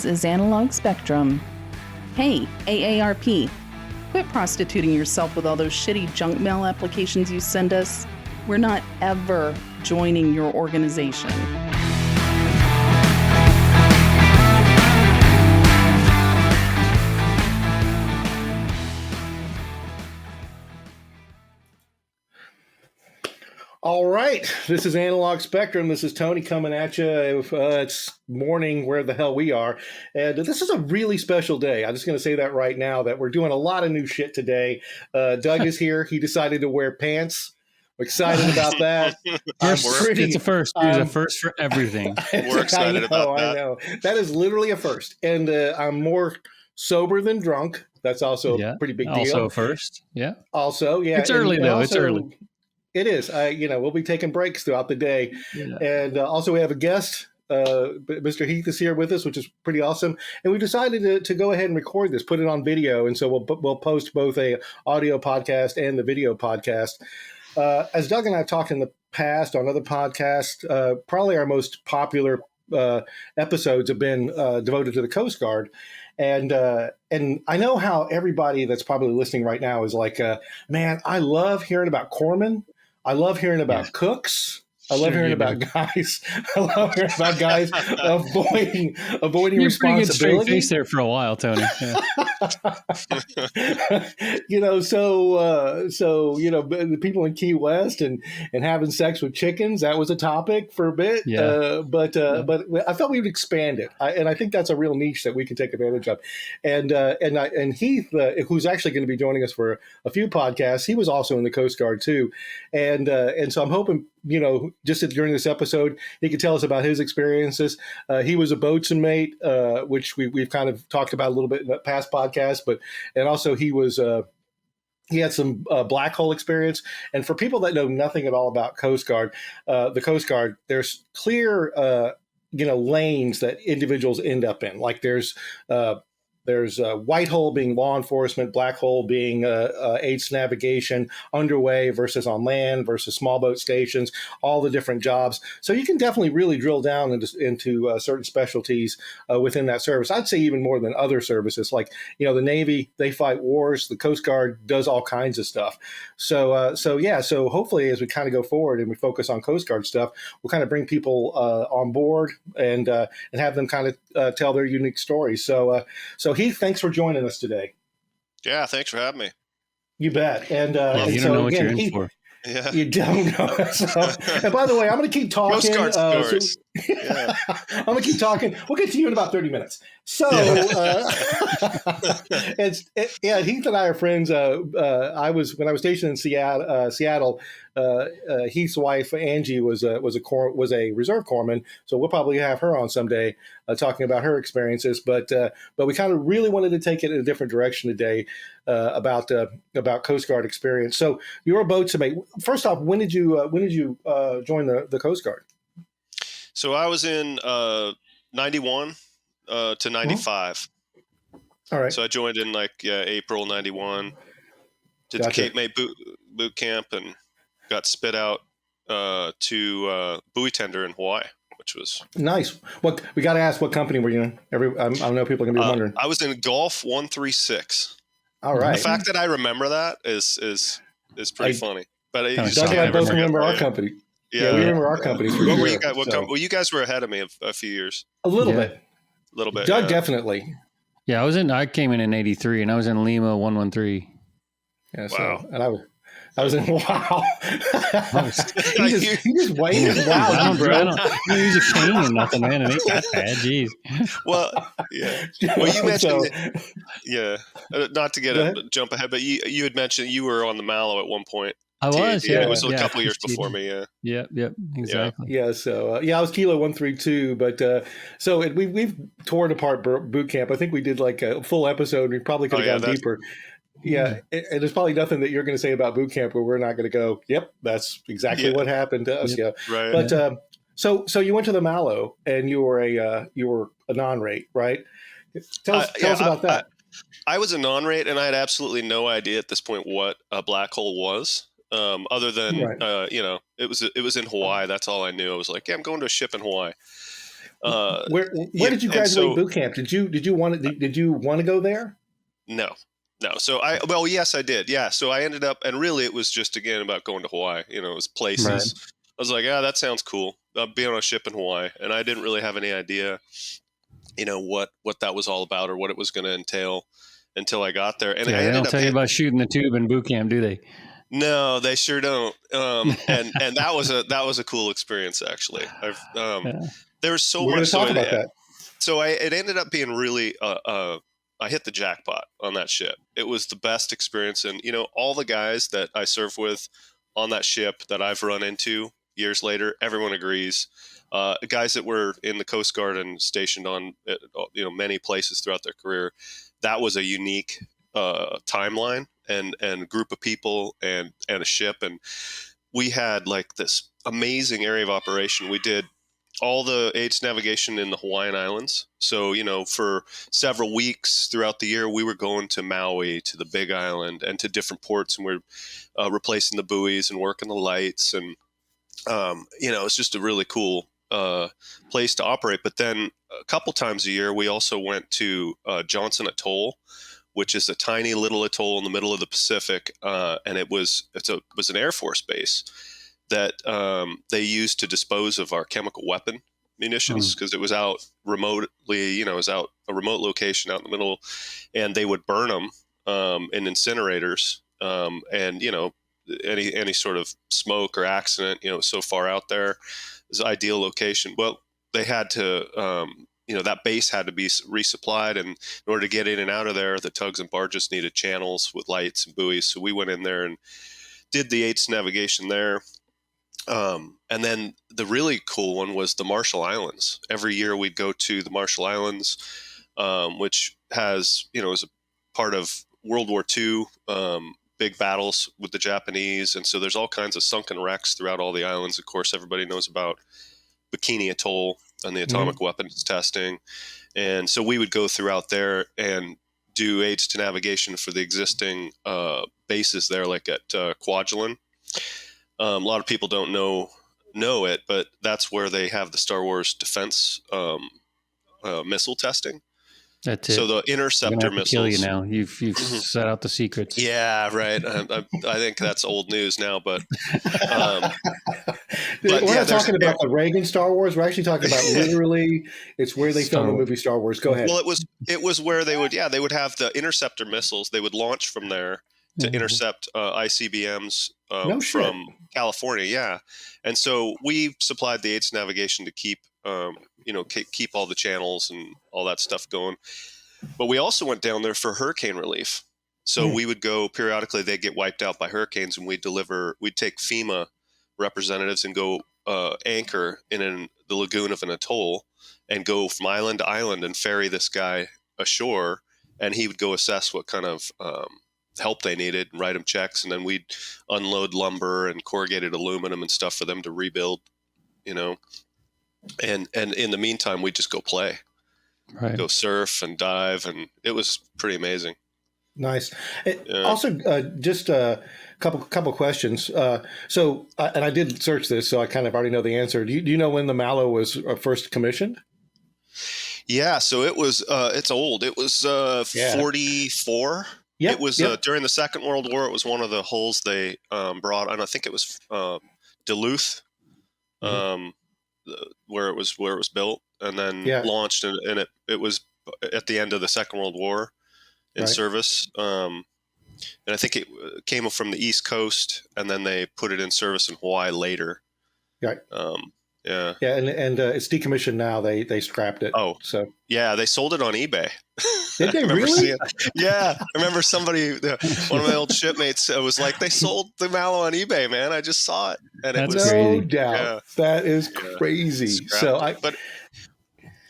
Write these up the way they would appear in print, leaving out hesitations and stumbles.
This is Analog Spectrum. Hey, AARP, quit prostituting yourself with all those shitty junk mail applications you send us. We're not ever joining your organization. All right, this is Analog Spectrum. This is Tony coming at you. It's morning where the hell we are. And this is a really special day. I'm just going to say that right now, that we're doing a lot of new shit today. Doug is here. He decided to wear pants. I'm excited about that. It's a first. It's a first for everything. We're excited about that. I know. That is literally a first. And I'm more sober than drunk. That's also a pretty big deal. Also a first. Yeah. Also, yeah. It's early, though. It's early. It is. We'll be taking breaks throughout the day. Yeah. And also we have a guest. Mr. Heath is here with us, which is pretty awesome. And we decided to go ahead and record this, put it on video. And so we'll post both a audio podcast and the video podcast. As Doug and I have talked in the past on other podcasts, probably our most popular episodes have been devoted to the Coast Guard. And I know how everybody that's probably listening right now is like, man, I love hearing about corpsmen. I love hearing about cooks. I love hearing about guys. I love hearing about guys avoiding You're responsibility. Pretty good straight face there for a while, Tony. Yeah. The people in Key West and having sex with chickens, that was a topic for a bit. Yeah. But I thought we would expand it, and I think that's a real niche that we can take advantage of. And Heath, who's actually going to be joining us for a few podcasts, he was also in the Coast Guard too, and so I'm hoping, just during this episode, he could tell us about his experiences. He was a boatswain mate, which we've kind of talked about a little bit in the past podcast, and also he had some black hole experience. And for people that know nothing at all about Coast Guard, the Coast Guard, there's clear, lanes that individuals end up in. Like there's white hole being law enforcement, black hole being aids to navigation, underway versus on land versus small boat stations, all the different jobs. So you can definitely really drill down into certain specialties within that service. I'd say even more than other services. Like, the Navy, they fight wars. The Coast Guard does all kinds of stuff. So hopefully as we kind of go forward and we focus on Coast Guard stuff, we'll kind of bring people on board and have them kind of tell their unique stories. So Heath, thanks for joining us today. Yeah, thanks for having me. You bet. And you don't know what you're in for. Yeah. You don't know. And by the way, I'm going to keep talking. Coast Guard stories. I'm going to keep talking. We'll get to you in about 30 minutes. So, Heath and I are friends. When I was stationed in Seattle, Heath's wife Angie was a reserve corpsman. So we'll probably have her on someday talking about her experiences. But we kind of really wanted to take it in a different direction today about Coast Guard experience. So you're a boatswain. First off, when did you join the Coast Guard? So I was in 91 to 95. All right. So I joined in April 91. Did the Cape May boot camp and got spit out to buoy tender in Hawaii, which was nice. What we got to ask, what company were you in? I know people are gonna be wondering. I was in Gulf 136. All right. The fact that I remember that is pretty funny. But Doug and I both remember our company. Yeah, we remember our company. Well, you guys were ahead of me a few years. A little bit. Doug definitely. Yeah, I came in 83, and I was in Lima 113. Yeah. So, wow. And I was in wow. he just waited. Wow, I don't use a cane or nothing, man. It ain't that bad. Jeez. Well, yeah. Well, you mentioned, not to jump ahead, but you had mentioned you were on the Mallow at one point. I was, yeah. It was a couple of years before me, yeah. Yep, exactly. Yeah, so I was Kilo 132, but we've torn apart boot camp. I think we did like a full episode. We probably could have gone deeper. Yeah, and there's probably nothing that you're going to say about boot camp where we're not going to go, yep, that's exactly what happened to us. Yep. Yeah, right. But so you went to the Mallow and you were a non-rate, right? Tell us about that. I was a non-rate, and I had absolutely no idea at this point what a black hole was. Other than, it was in Hawaii. That's all I knew. I was like, yeah, I'm going to a ship in Hawaii. Where did you graduate boot camp? Did you want to go there? No. So yes, I did. Yeah. So I ended up, and really it was just, again, about going to Hawaii. It was places. Right. I was like, that sounds cool. Being on a ship in Hawaii. And I didn't really have any idea, what that was all about or what it was going to entail until I got there. And I they ended don't up tell you about shooting the tube in boot camp, do they? No, they sure don't. And that was a cool experience, actually. There was so We're much. Talk about that. So it ended up being really, I hit the jackpot on that ship. It was the best experience. And, all the guys that I served with on that ship that I've run into years later, everyone agrees. Guys that were in the Coast Guard and stationed on, many places throughout their career, that was a unique timeline and group of people and a ship. And we had like this amazing area of operation. We did all the AIDS navigation in the Hawaiian Islands. So, for several weeks throughout the year, we were going to Maui, to the Big Island, and to different ports, and we're replacing the buoys and working the lights. And, it's just a really cool place to operate. But then a couple times a year, we also went to Johnson Atoll, which is a tiny little atoll in the middle of the Pacific. And it was an Air Force base that they used to dispose of our chemical weapon munitions, because it was out remotely, it was out a remote location out in the middle, and they would burn them in incinerators. And, any sort of smoke or accident, so far out there is ideal location. Well, they had to, that base had to be resupplied. And in order to get in and out of there, the tugs and barges needed channels with lights and buoys. So we went in there and did the AIDS navigation there. And then the really cool one was the Marshall Islands. Every year we'd go to the Marshall Islands, which has, is a part of World War II, big battles with the Japanese. And so there's all kinds of sunken wrecks throughout all the islands. Of course, everybody knows about Bikini Atoll and the atomic weapons testing. And so we would go throughout there and do aids to navigation for the existing bases there, like at Kwajalein. A lot of people don't know it, but that's where they have the Star Wars defense missile testing. That's it. So the interceptor I'm gonna have to missiles. kill you now. You've set out the secrets. Yeah, right. I think that's old news now, but we're not talking about the Reagan Star Wars. We're actually talking about literally. It's where they filmed the movie Star Wars. Go ahead. Well, it was where they would have the interceptor missiles. They would launch from there to intercept ICBMs from California. Yeah, and so we supplied the AIDS navigation to keep keep all the channels and all that stuff going. But we also went down there for hurricane relief. So we would go periodically. They'd get wiped out by hurricanes, and we'd take FEMA representatives and go anchor in the lagoon of an atoll and go from island to island and ferry this guy ashore. And he would go assess what kind of help they needed and write them checks. And then we'd unload lumber and corrugated aluminum and stuff for them to rebuild, And in the meantime, we'd just go play, go surf and dive. And it was pretty amazing. Nice. Also, just a couple questions. So, and I did search this, so I kind of already know the answer. Do you know when the Mallow was first commissioned? Yeah, so it was. It's old. It was 44. Yep, it was during the Second World War. It was one of the hulls they brought, and I think it was Duluth, where it was built, and then launched, and it was at the end of the Second World War. In service, and I think it came from the East Coast, and then they put it in service in Hawaii later. Right. And it's decommissioned now. They scrapped it. Oh, so they sold it on eBay. Did they really? I remember somebody, one of my old shipmates, was like, "They sold the Mallow on eBay, man. I just saw it." And That's it was no doubt. That is crazy.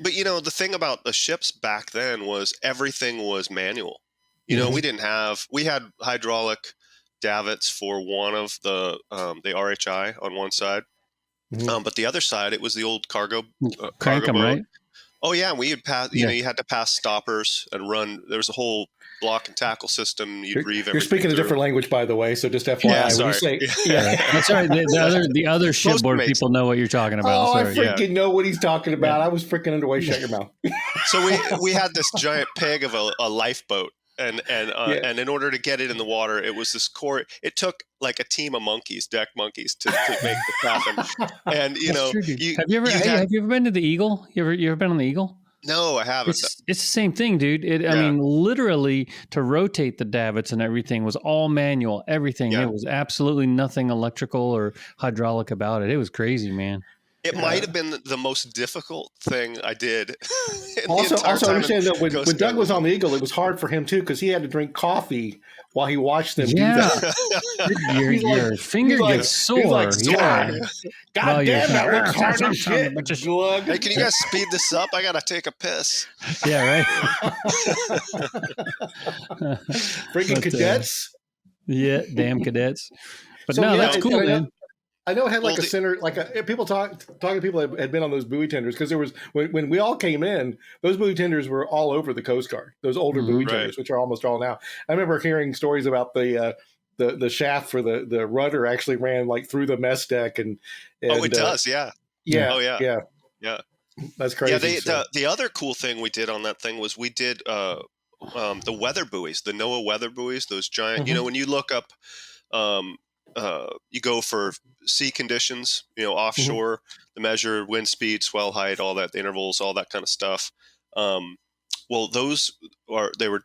But the thing about the ships back then was everything was manual. We had hydraulic davits for one of the RHI on one side, but the other side, it was the old cargo boat. Right? Oh yeah, we had pass. Yeah. You had to pass stoppers and run. There was a whole block and tackle system. You'd reeve everything. You're speaking a through. different language, by the way. So just FYI, Yeah, when sorry. you say, That's right. The other shipboard Postmates. people know what you're talking about. oh, I Sorry. freaking know what he's talking about. I was freaking underway. Shut your mouth. So we had this giant peg of a lifeboat, and in order to get it in the water, it was this core. It took like a team of monkeys, deck monkeys, to make this happen. And That's true, dude. you have you ever been to the Eagle? You ever been on the Eagle? No, I haven't. It's the same thing, dude. I mean, literally to rotate the davits and everything was all manual. Everything. Yeah. It was absolutely nothing electrical or hydraulic about it. It was crazy, man. It might have been the most difficult thing I did. Also understand that when Doug was on the Eagle, it was hard for him too because he had to drink coffee while he watched them do that. Your finger gets sore. God damn, that looks hard as shit. Hey, can you guys speed this up? I gotta take a piss. Yeah, right. Freaking cadets. Yeah, damn cadets. But So, no, yeah, that's cool, man. I know it had like a center, people talking to people that had been on those buoy tenders because there was when we all came in, those buoy tenders were all over the Coast Guard. Those older buoy tenders, which are almost all now. I remember hearing stories about the shaft for the rudder actually ran like through the mess deck and it does, yeah. Yeah. Oh yeah. That's crazy. Yeah, the other cool thing we did on that thing was we did the weather buoys, the NOAA weather buoys, those giant. You know, when you look up. You go for sea conditions, offshore, the measure wind speed, swell height, all that, the intervals, all that kind of stuff. Well, those were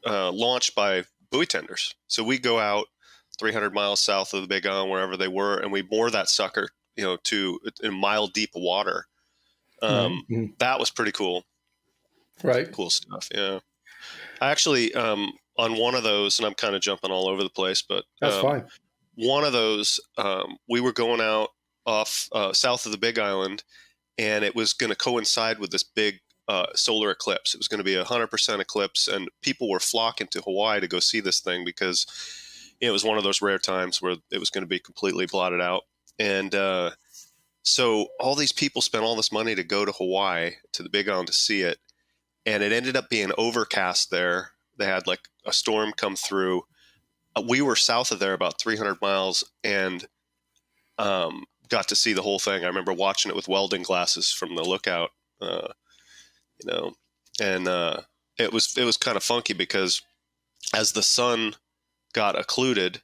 launched by buoy tenders. So we go out 300 miles south of the Big Island, wherever they were, and we moor that sucker, to in mile deep water. That was pretty cool. Right. Cool stuff. Yeah. I actually, on one of those, and I'm kind of jumping all over the place, but that's fine. One of those, we were going out off south of the Big Island, and it was going to coincide with this big solar eclipse. It was going to be 100% eclipse, and people were flocking to Hawaii to go see this thing because it was one of those rare times where it was going to be completely blotted out. And so all these people spent all this money to go to Hawaii, to the Big Island to see it, and it ended up being overcast there. They had like a storm come through. We were south of there about 300 miles and got to see the whole thing. I remember watching it with welding glasses from the lookout, and it was kind of funky because as the sun got occluded,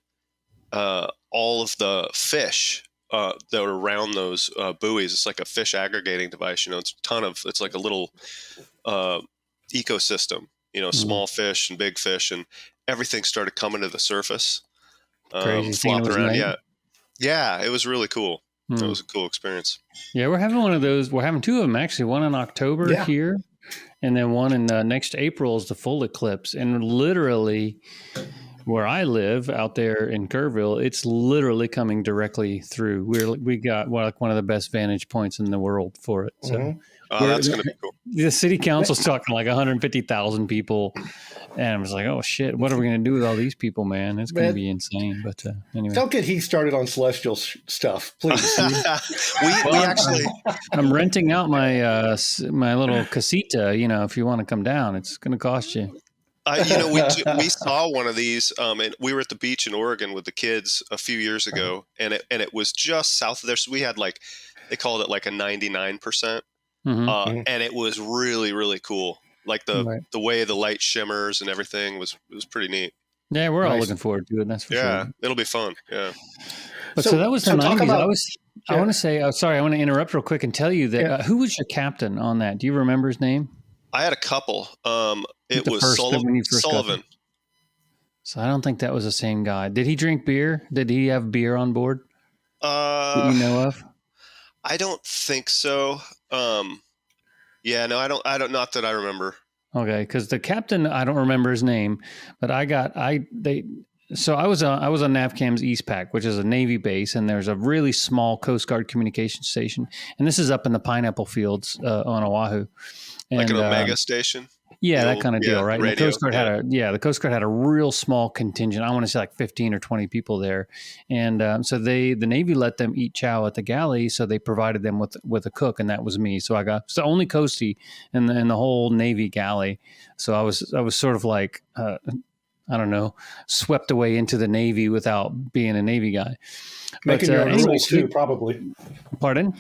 all of the fish that were around those buoys, it's like a fish aggregating device. It's like a little ecosystem, small fish and big fish, and everything started coming to the surface, flopping around. Yeah, it was really cool. It was a cool experience. Yeah, we're having one of those. We're having two of them actually. One in October here, and then one in next April is the full eclipse. And literally, where I live out there in Kerrville, it's literally coming directly through. We got one of the best vantage points in the world for it. So. That's going to be cool. The city council's talking like 150,000 people. And I was like, oh, shit, what are we going to do with all these people, man? It's going to be insane. But anyway. Don't get Heath started on celestial stuff, please. we actually... I'm renting out my my little casita. If you want to come down, it's going to cost you. We saw one of these, and we were at the beach in Oregon with the kids a few years ago, and it was just south of there. So we had they called it like a 99%. And it was really, really cool. Like the way the light shimmers and everything was pretty neat. Yeah, we're all looking forward to it. That's for sure. Yeah, it'll be fun. Yeah. But so that was the 90s. I want to say, sorry, I want to interrupt real quick and tell you that who was your captain on that? Do you remember his name? I had a couple. It was Sullivan. So I don't think that was the same guy. Did he drink beer? Did he have beer on board? That you know of? I don't think so. I don't. Not that I remember. Okay, because the captain, I don't remember his name, but I was on NAVCAM's East Pac, which is a Navy base, and there's a really small Coast Guard communication station, and this is up in the pineapple fields on Oahu, Like an Omega station. Yeah, that kind of deal, right? And the Radio, Coast Guard the Coast Guard had a real small contingent. I want to say like 15 or 20 people there, and so the Navy let them eat chow at the galley, so they provided them with a cook, and that was me. So I was the only coastie in the whole Navy galley. So I was sort of like I don't know, swept away into the Navy without being a Navy guy. Making your own rules too, probably. Pardon?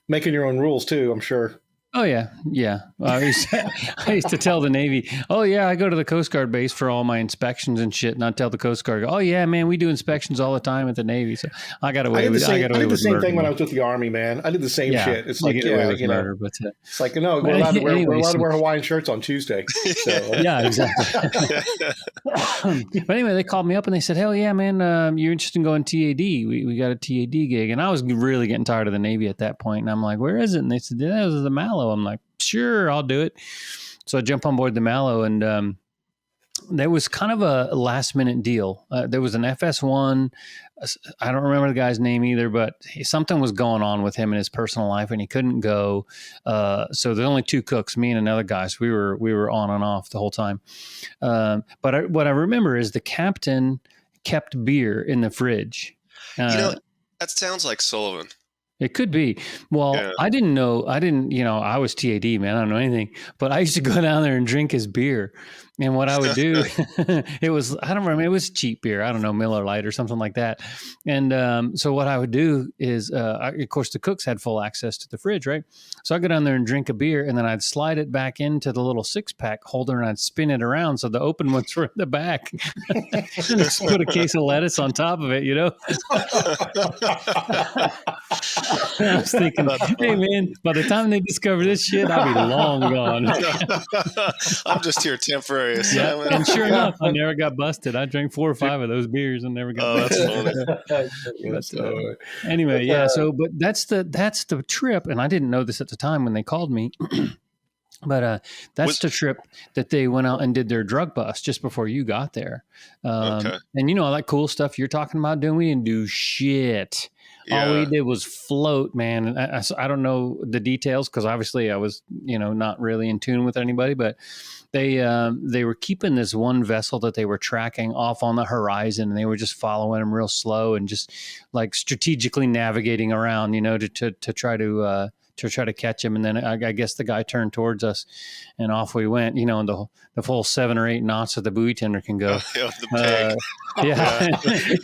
Making your own rules too, I'm sure. Oh yeah. I used to tell the Navy, "Oh yeah, I go to the Coast Guard base for all my inspections and shit," and I tell the Coast Guard, "Oh yeah, man, we do inspections all the time at the Navy." So I got away with. I did the same thing when I was with the Army, man. I did the same shit. It's like murder, but it's like no, we're allowed to wear Hawaiian shirts on Tuesday. So. Yeah, exactly. But anyway, they called me up and they said, "Hell yeah, man, you're interested in going TAD? We got a TAD gig," and I was really getting tired of the Navy at that point, and I'm like, "Where is it?" And they said, "That was the Mallow." I'm like, "Sure, I'll do it." So I jump on board the Mallow, and there was kind of a last minute deal. There was an FS1. I don't remember the guy's name either, but something was going on with him in his personal life, and he couldn't go. So there's only two cooks, me and another guy. So we were on and off the whole time. But what I remember is the captain kept beer in the fridge. That sounds like Sullivan. It could be. Well, yeah. I didn't know. I was TAD, man. I don't know anything. But I used to go down there and drink his beer. And what I would do, it was cheap beer. I don't know, Miller Lite or something like that. And so what I would do is, of course, the cooks had full access to the fridge, right? So I'd go down there and drink a beer, and then I'd slide it back into the little 6-pack holder, and I'd spin it around so the open ones were in the back. And just put a case of lettuce on top of it, I was thinking, hey, man, by the time they discover this shit, I'll be long gone. I'm just here temporary. Yeah, and sure enough, I never got busted. I drank 4 or 5 of those beers and never got busted. Anyway, yeah. So, but that's the trip, and I didn't know this at the time when they called me. But that's the trip that they went out and did their drug bust just before you got there. And all that cool stuff you're talking about doing, we didn't do shit. Yeah. All we did was float, man. I don't know the details because obviously I was, not really in tune with anybody, but they were keeping this one vessel that they were tracking off on the horizon, and they were just following them real slow and just like strategically navigating around, to try to catch him. And then I guess the guy turned towards us and off we went, and the full 7 or 8 knots that the buoy tender can go. The peg.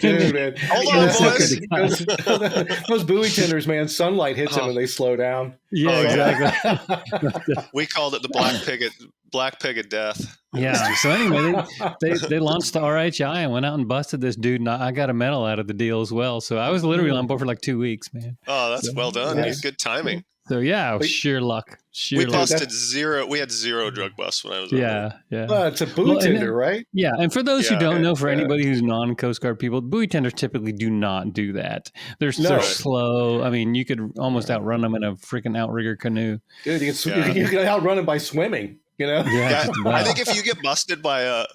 Dude, man. Hold on, boys. Those buoy tenders, man, sunlight hits them and they slow down. Yeah, exactly. We called it the black pig of death. Yeah. So anyway, they launched the RHI and went out and busted this dude, and I got a medal out of the deal as well. So I was literally on board for like 2 weeks, man. Oh, that's well done. Yes. Good timing. So yeah, sheer luck. We busted 0. We had 0 drug busts when I was on there. Yeah. Well, it's a buoy tender, right? Yeah. And for those who don't know, for anybody who's non-Coast Guard people, buoy tenders typically do not do that. They're slow. I mean, you could almost outrun them in a freaking outrigger canoe. Dude, you can outrun them by swimming. Yeah, I think if you get busted by a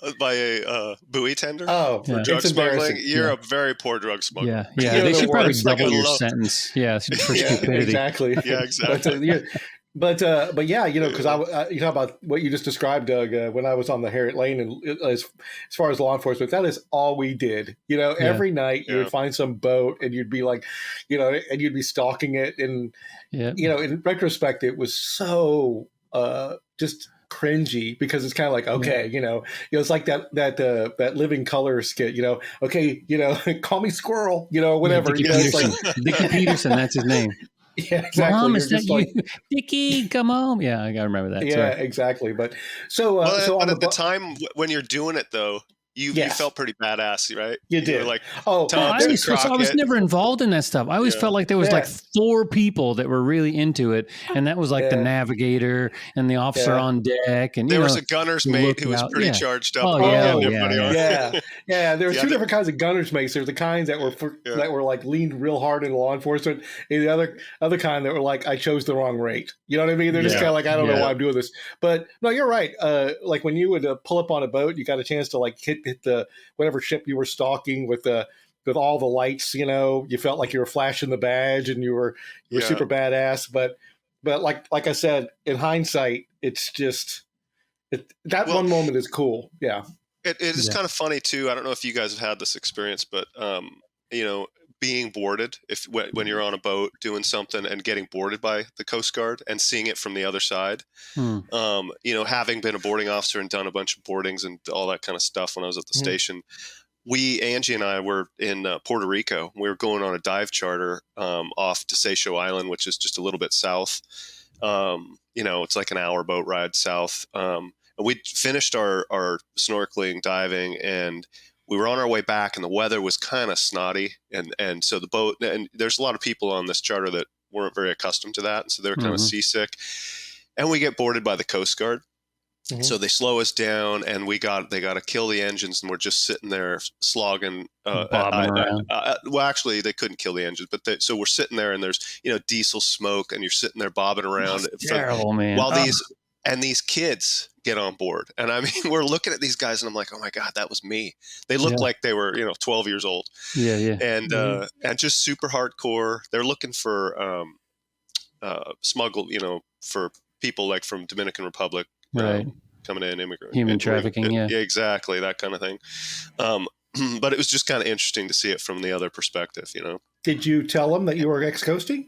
buoy tender for drug smuggling, you're a very poor drug smuggler. Yeah. They should probably double your sentence. Yeah, for stupidity. Exactly. Yeah, exactly. But yeah, because I about what you just described, Doug. When I was on the Harriet Lane, and as far as law enforcement, that is all we did. Every night you would find some boat, and you'd be like, and you'd be stalking it, and in retrospect, it was so just cringy because it's kind of like, okay, it's like that Living Color skit, call me Squirrel, whatever. Dickie Peterson, that's his name. Yeah, exactly. Mom, is that you? Dickie, come home. Yeah, I gotta remember that. Yeah, Sorry. Exactly. But so at the time when you're doing it though, you felt pretty badass, right? You did. Were like, I was never involved in that stuff. I always felt like there was like 4 people that were really into it, and that was like the navigator and the officer on deck, and there was a gunner's mate who was pretty charged up. Yeah. There were 2 different kinds of gunner's mates. There's the kinds that were like leaned real hard into law enforcement, and the other kind that were like, I chose the wrong rate. You know what I mean? They're just kind of like, I don't know why I'm doing this. But no, you're right. Like when you would pull up on a boat, you got a chance to like hit the whatever ship you were stalking with all the lights, you felt like you were flashing the badge and you were super badass. But like I said, in hindsight, it's just That one moment is cool. Yeah. It is kind of funny too. I don't know if you guys have had this experience, but being boarded when you're on a boat doing something and getting boarded by the Coast Guard and seeing it from the other side. Having been a boarding officer and done a bunch of boardings and all that kind of stuff when I was at the station. Angie and I were in Puerto Rico. We were going on a dive charter off to Seychelles Island, which is just a little bit south. It's like an hour boat ride south. We finished our snorkeling, diving, and we were on our way back, and the weather was kind of snotty. And so the boat, and there's a lot of people on this charter that weren't very accustomed to that. And so they were kind of seasick. And we get boarded by the Coast Guard. So they slow us down, and they got to kill the engines, and we're just sitting there slogging. Bobbing around. Well, actually, they couldn't kill the engines, but so we're sitting there, and there's diesel smoke, and you're sitting there bobbing around. Terrible, man. While these kids get on board, and I mean, we're looking at these guys, and I'm like, oh my god, that was me. They look like they were 12 years old. Yeah. And just super hardcore. They're looking for smuggled, for people like from Dominican Republic. Right. Coming in, immigrant. Human trafficking, yeah. Exactly, that kind of thing. But it was just kind of interesting to see it from the other perspective, Did you tell them that you were ex-coasting?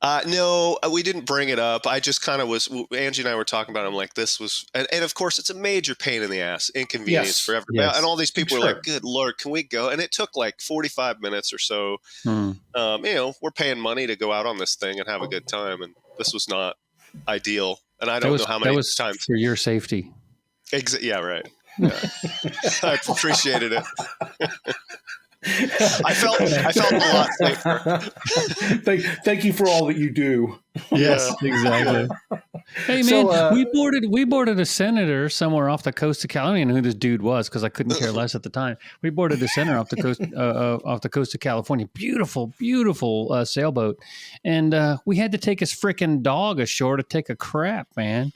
No, we didn't bring it up. I just kind of Angie and I were talking about it. I'm like, this was, and of course, it's a major pain in the ass, inconvenience for everybody. Yes. And all these people were like, good Lord, can we go? And it took like 45 minutes or so. We're paying money to go out on this thing and have a good time. And this was not ideal. And I don't know how many times. For your safety. Yeah, right. Yeah. I appreciated it. I felt a lot safer. Thank you for all that you do. Yes, exactly. Hey man, we boarded a senator somewhere off the coast of California. I don't even know who this dude was because I couldn't care less at the time. We boarded a senator off the coast of California. Beautiful, beautiful sailboat, and we had to take his freaking dog ashore to take a crap, man.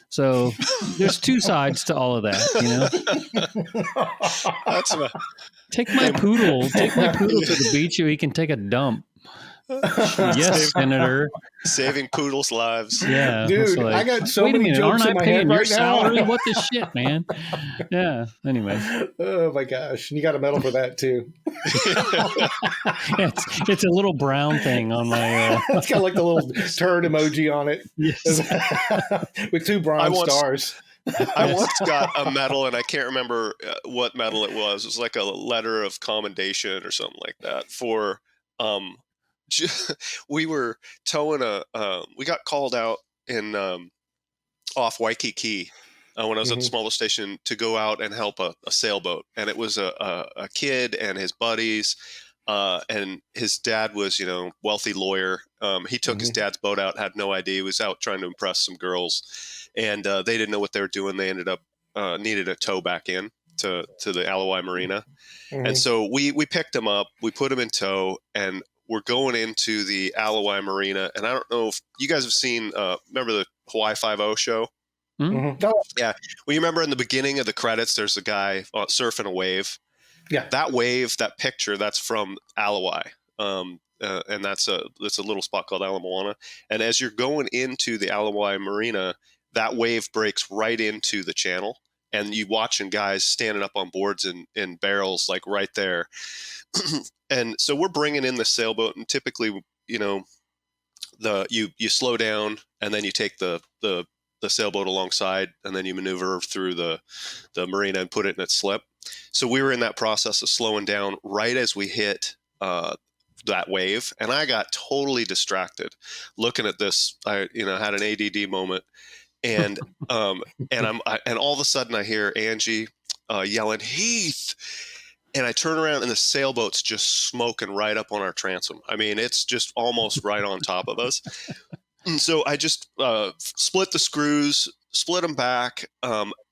So there's two sides to all of that, Take my poodle to the beach so he can take a dump. Yes, Senator. Saving poodles' lives. Yeah. Dude, I got so many jokes in my head right salary? Now. What the shit, man? Yeah. Anyway. Oh my gosh. And you got a medal for that too. It's a little brown thing on my it's got like the little turd emoji on it. Yes. With two bronze stars. I once got a medal, and I can't remember what medal it was. It was like a letter of commendation or something like that for we were towing we got called out in off Waikiki when I was at the smaller station to go out and help a sailboat, and it was a kid and his buddies, and his dad was wealthy lawyer. He took his dad's boat out, had no idea. He was out trying to impress some girls, and they didn't know what they were doing. They ended up needed a tow back in to the Alawai Marina, and so we picked him up, we put him in tow, and we're going into the Alawai Marina. And I don't know if you guys have seen, remember the Hawaii Five-0 show? Mm-hmm. Yeah. Well, you remember in the beginning of the credits, there's a guy surfing a wave. Yeah. That wave, that picture, that's from Alawai. And that's a little spot called Ala Moana. And as you're going into the Alawai Marina, that wave breaks right into the channel. And you watching guys standing up on boards in barrels, like right there. And so we're bringing in the sailboat, and typically, you slow down, and then you take the sailboat alongside, and then you maneuver through the marina and put it in its slip. So we were in that process of slowing down right as we hit that wave, and I got totally distracted looking at this. I had an ADD moment, and and all of a sudden I hear Angie yelling, "Heath!" And I turn around, and the sailboat's just smoking right up on our transom. I mean, it's just almost right on top of us. And so I just split the screws, split them back,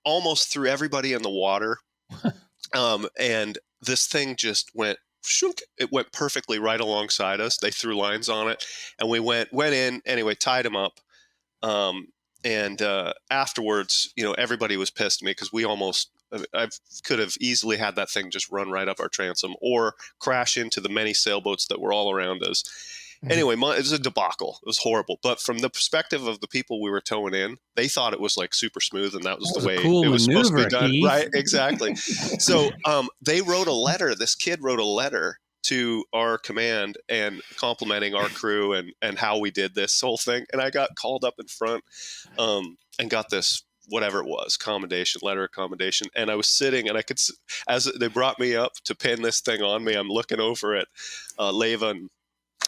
almost threw everybody in the water. And this thing just went shunk. It went perfectly right alongside us. They threw lines on it, and we went in anyway, tied them up. And afterwards, everybody was pissed at me because I could have easily had that thing just run right up our transom or crash into the many sailboats that were all around us. Anyway, it was a debacle. It was horrible. But from the perspective of the people we were towing in, they thought it was like super smooth, and that was the way cool it was maneuver, supposed to be done. Heath. Right? Exactly. So they wrote a letter. This kid wrote a letter to our command and complimenting our crew and how we did this whole thing. And I got called up in front and got this whatever it was, letter of commendation. And I was sitting, and I could, as they brought me up to pin this thing on me, I'm looking over at Leva and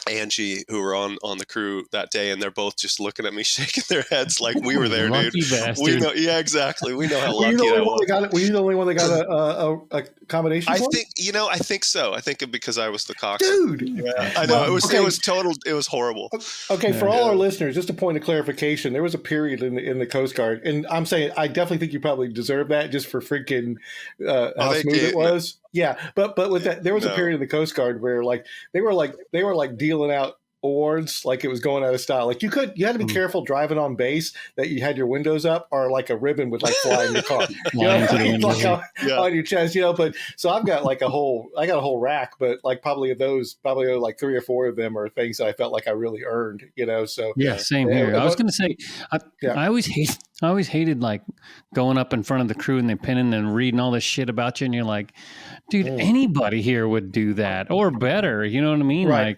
Angie, who were on the crew that day, and they're both just looking at me, shaking their heads like we were there, Lucky dude. bastard. We know, yeah, exactly. We know how Were you lucky the I only one was. that got it? Were you the only one that got a accommodation? I for it? think, I think so. I think because I was the coxswain. Dude. Yeah, I know. Well, it was horrible. Okay, for all our listeners, just a point of clarification, there was a period in the Coast Guard, and I'm saying I definitely think you probably deserve that just for freaking how smooth it was. Yeah, but with that, there was a period in the Coast Guard where they were dealing out awards like it was going out of style. Like you had to be careful driving on base that you had your windows up, or like a ribbon would fly in your car, on your chest, But so I've got a whole rack, but probably 3 or 4 of them are things that I felt like I really earned, So yeah, same here. I was going to say, I always hated going up in front of the crew and they pinning and reading all this shit about you, and you're like, dude, anybody here would do that or better. You know what I mean? Right.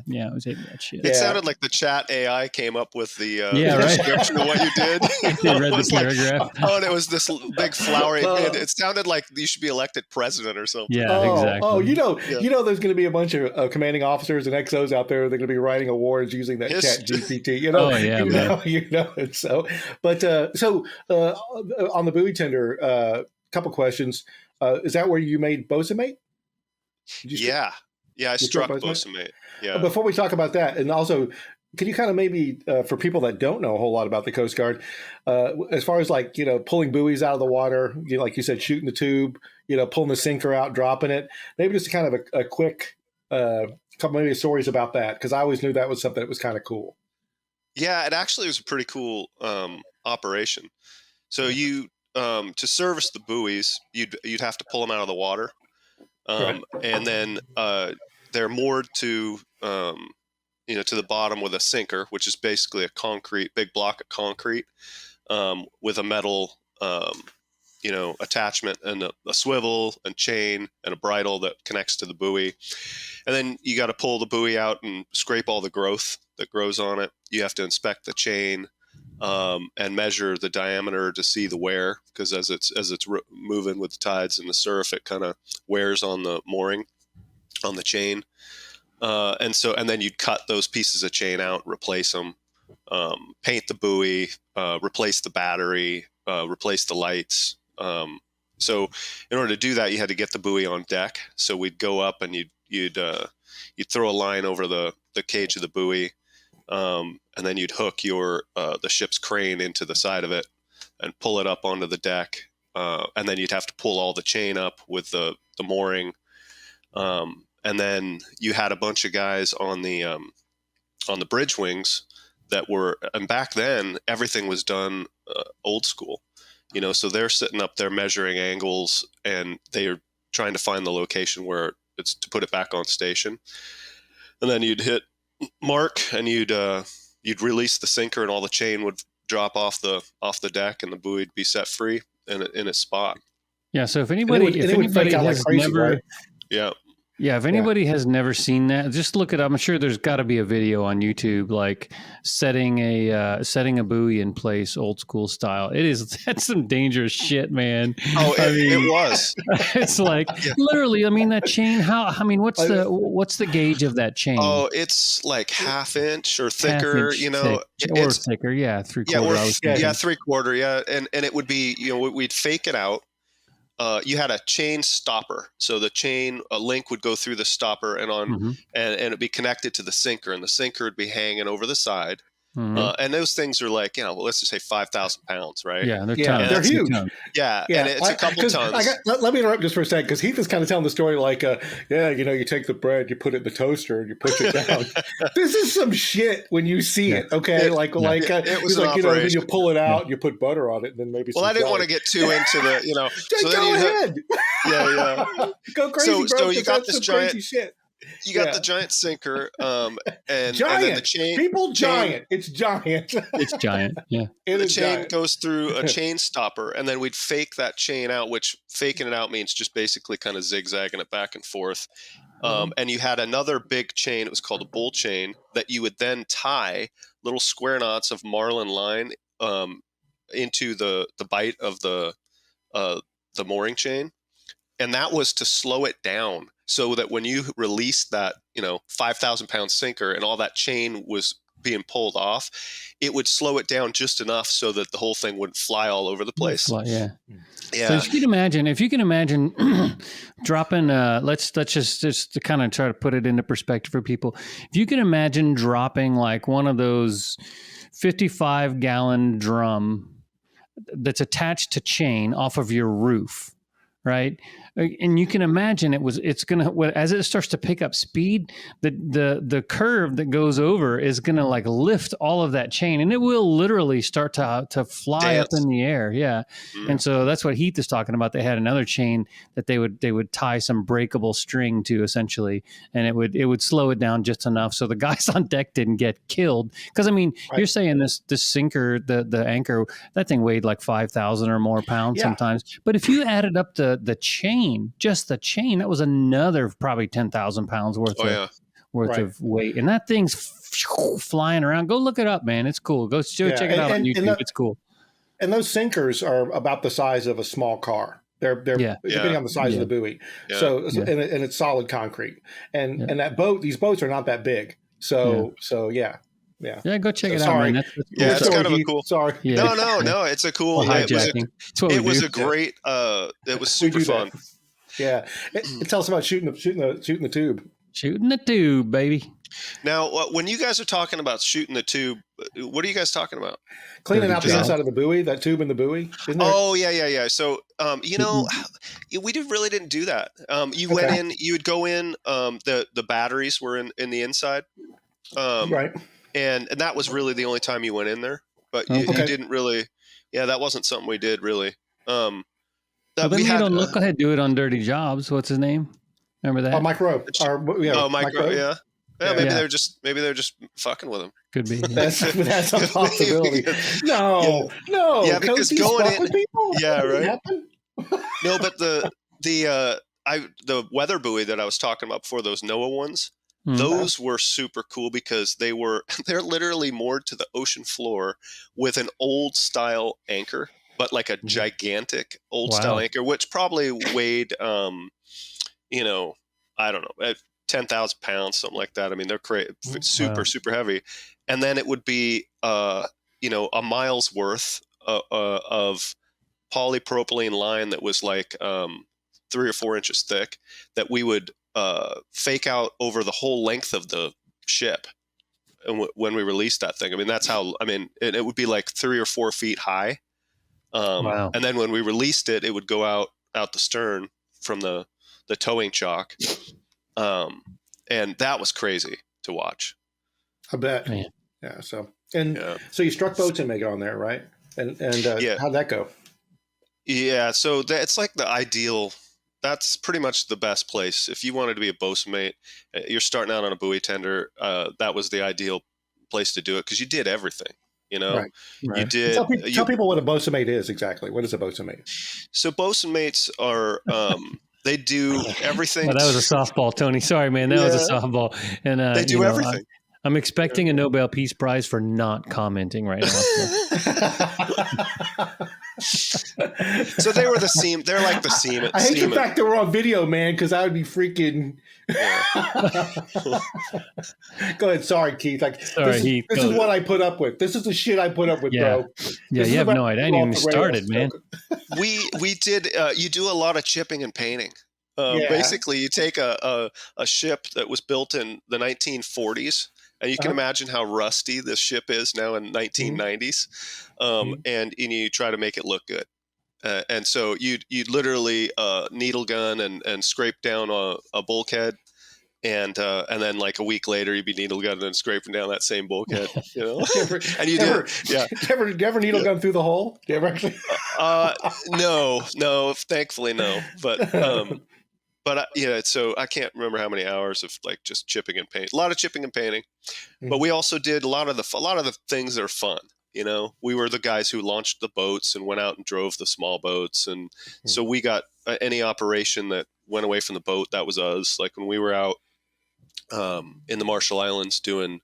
Yeah, I was hating that shit. It sounded like the chat AI came up with the description of what you did. They read the paragraph. And it was this big flowery. It sounded like you should be elected president or something. Yeah, exactly. There's going to be a bunch of commanding officers and XOs out there. They're going to be writing awards using that Chat GPT. And so, but on the buoy tender, couple questions. Is that where you made bosun mate? Yeah, I struck bosun mate. Yeah. Before we talk about that, and also, can you kind of maybe, for people that don't know a whole lot about the Coast Guard, as far as pulling buoys out of the water, like you said, shooting the tube, pulling the sinker out, dropping it, maybe just kind of a quick couple maybe stories about that, because I always knew that was something that was kind of cool. Yeah, it actually was a pretty cool operation. So you to service the buoys, you'd have to pull them out of the water, and then they're moored to to the bottom with a sinker, which is basically a big block of concrete with a metal attachment and a swivel and chain and a bridle that connects to the buoy. And then you got to pull the buoy out and scrape all the growth that grows on it. You have to inspect the chain and measure the diameter to see the wear, because as it's moving with the tides and the surf, it kind of wears on the mooring on the chain. And then you'd cut those pieces of chain out, replace them, paint the buoy, replace the battery, replace the lights. So in order to do that, you had to get the buoy on deck. So we'd go up and you'd throw a line over the cage of the buoy, and then you'd hook the ship's crane into the side of it and pull it up onto the deck. And then you'd have to pull all the chain up with the mooring. And then you had a bunch of guys on the bridge wings and back then everything was done old school, so they're sitting up there measuring angles, and they're trying to find the location where it's to put it back on station. And then you'd hit mark, and you'd release the sinker, and all the chain would drop off the deck, and the buoy would be set free in its spot. Yeah. So if anybody has never, right? Yeah, if anybody has never seen that, just look it up. I'm sure there's got to be a video on YouTube, setting a buoy in place, old school style. That's some dangerous shit, man. Oh, it was. It's literally. I mean, that chain. What's the gauge of that chain? Oh, it's like half inch or thicker. Thicker. Yeah, 3/4. Yeah, 3/4. Yeah, and it would be. We'd fake it out. You had a chain stopper, so the chain link would go through the stopper and it'd be connected to the sinker, and the sinker would be hanging over the side. And those things are let's just say 5,000 pounds, right? Yeah, they're tons. They're huge. Yeah, and it's a couple tons. Let me interrupt just for a second, because Heath is kind of telling the story you take the bread, you put it in the toaster, and you push it down. This is some shit when you see it, okay? It was then you pull it out, you put butter on it, and then maybe. Well, I didn't want to get too into the, So go ahead. Yeah. Go crazy, bro. So you got this giant. Crazy shit. you got the giant sinker, and then the chain. It's giant. It's giant. Yeah. The chain goes through a chain stopper, and then we'd fake that chain out, which faking it out means just basically kind of zigzagging it back and forth. And you had another big chain. It was called a bull chain that you would then tie little square knots of marlin line into the bight of the mooring chain. And that was to slow it down so that when you released that, 5,000 pound sinker and all that chain was being pulled off, it would slow it down just enough so that the whole thing wouldn't fly all over the place. Yeah. Yeah. So if you can imagine dropping, let's just to kind of try to put it into perspective for people. If you can imagine dropping like one of those 55-gallon drum that's attached to chain off of your roof, right? And you can imagine it's going to, as it starts to pick up speed, the curve that goes over is going to like lift all of that chain, and it will literally start to fly up in the air. Yeah. And so that's what Heath is talking about. They had another chain that they would tie some breakable string to essentially, and it would slow it down just enough so the guys on deck didn't get killed. Because I mean, you're saying this sinker, the anchor, that thing weighed like 5,000 or more pounds sometimes. But if you added up the chain, just the chain, that was another probably 10,000 pounds worth of weight, and that thing's flying around. Go look it up, man. It's cool. Go check it out on YouTube. It's cool. And those sinkers are about the size of a small car. They're depending on the size of the buoy. Yeah. So and it's solid concrete. And these boats are not that big. So yeah. Yeah, go check it out, man. It's kind of a cool. Sorry. Yeah. No, it's a cool. It was a great. It was super fun. Yeah, tell us about shooting the tube. Shooting the tube, baby. Now, when you guys are talking about shooting the tube, what are you guys talking about? Cleaning out the inside of the buoy, that tube in the buoy. Oh yeah. So, we really didn't do that. You went in. You would go in. The batteries were in the inside. Right. And that was really the only time you went in there, but you didn't really. Yeah, that wasn't something we did really. Go ahead, do it on Dirty Jobs. What's his name? Remember that? Mike Rowe. Mike Rowe. Yeah. Maybe they're just fucking with him. Could be. That's a possibility. No. Yeah, because going in. People? Yeah, right. No, but the weather buoy that I was talking about before, those NOAA ones. Those were super cool because they're literally moored to the ocean floor with an old style anchor, but like a gigantic old style anchor, which probably weighed, I don't know, 10,000 pounds, something like that. I mean, they're super heavy. And then it would be, a mile's worth of polypropylene line that was like 3 or 4 inches thick that we would fake out over the whole length of the ship. And when we released that thing, I mean, that's how, it would be like 3 or 4 feet high. And then when we released it, it would go out the stern from the towing chock. And that was crazy to watch. I bet. Man. Yeah. So you struck boats and make it on there, right? And how'd that go? Yeah. So it's like the ideal. That's pretty much the best place. If you wanted to be a bosun mate, you're starting out on a buoy tender. That was the ideal place to do it because you did everything. Right. You did. Tell people what a bosun mate is exactly. What is a bosun mate? So bosun mates are they do everything. That was a softball, Tony. Sorry, man. That was a softball. And they do everything. I'm expecting a Nobel Peace Prize for not commenting right now. So they were the seam. They're like the seaman. I hate the fact that we're on video, man, because I would be freaking. Go ahead. Sorry, Keith. Heath. This is what I put up with. This is the shit I put up with, bro. Yeah, you have no idea. I didn't even started, man. We did. You do a lot of chipping and painting. Basically, you take a ship that was built in the 1940s. And you can imagine how rusty this ship is now in 1990s. And you try to make it look good. And so you'd literally needle gun and scrape down a bulkhead. And then like a week later, you'd be needle gunning and scraping down that same bulkhead, and you do. Yeah. Do you ever needle gun through the hole? Do you ever actually? No, thankfully no. But but yeah, so I can't remember how many hours of like just chipping and painting. A lot of chipping and painting, but we also did a lot of the things that are fun. You know, we were the guys who launched the boats and went out and drove the small boats, and so we got any operation that went away from the boat, that was us. Like when we were out in the Marshall Islands doing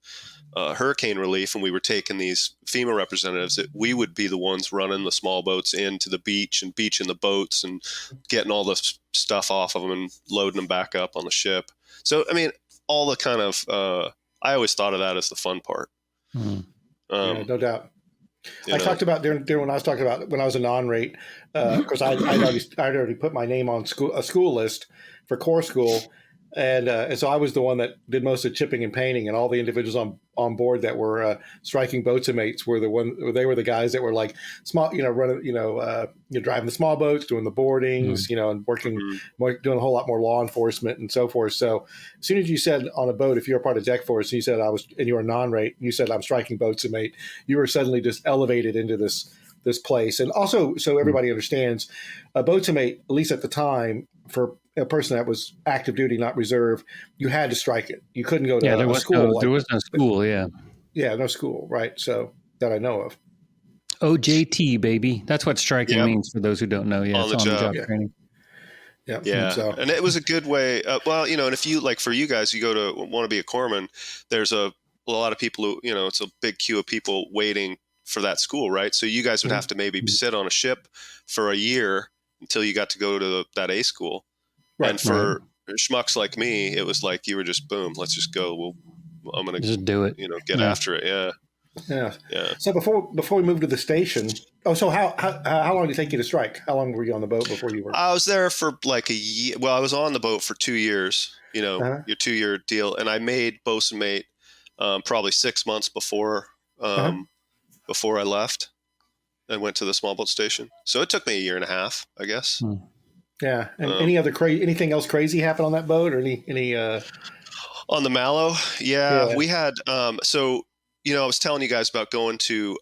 hurricane relief, and we were taking these FEMA representatives, that we would be the ones running the small boats into the beach and beaching the boats and getting all the stuff off of them and loading them back up on the ship. So, I mean, all the kind of, I always thought of that as the fun part. Yeah, no doubt. I talked about during when I was talking about when I was a non-rate, because I'd already put my name on a school list for core school. And so I was the one that did most of chipping and painting, and all the individuals on board that were striking boatsmates were they were the guys that were like small, running, driving the small boats, doing the boardings, and working, doing a whole lot more law enforcement and so forth. So as soon as you said on a boat, if you're a part of deck force, you said and you were a non-rate, you said I'm striking boatsmate, you were suddenly just elevated into this place. And also, so everybody understands, a boatsmate, at least at the time, for a person that was active duty, not reserve, you had to strike it. You couldn't go to there was school. There was no school, yeah. Yeah, no school, right? So that I know of. OJT, baby. That's what striking means for those who don't know. Yeah, on the job training. Yeah. So. And it was a good way. And if you, like for you guys, you want to be a corpsman, there's a lot of people who, it's a big queue of people waiting for that school, right? So you guys would have to maybe sit on a ship for a year until you got to go to that A school. Right. And for schmucks like me, it was like you were just boom, let's just go. I'm gonna just do it. Get after it. Yeah. So before we moved to the station, so how long did it take you to strike? How long were you on the boat before you were? I was there for like a year. Well, I was on the boat for 2 years. Your 2-year deal, and I made bosun mate probably 6 months before I left and went to the small boat station. So it took me a year and a half, I guess. Yeah. And anything else crazy happen on that boat, or any on the Mallow? Yeah. We had I was telling you guys about going to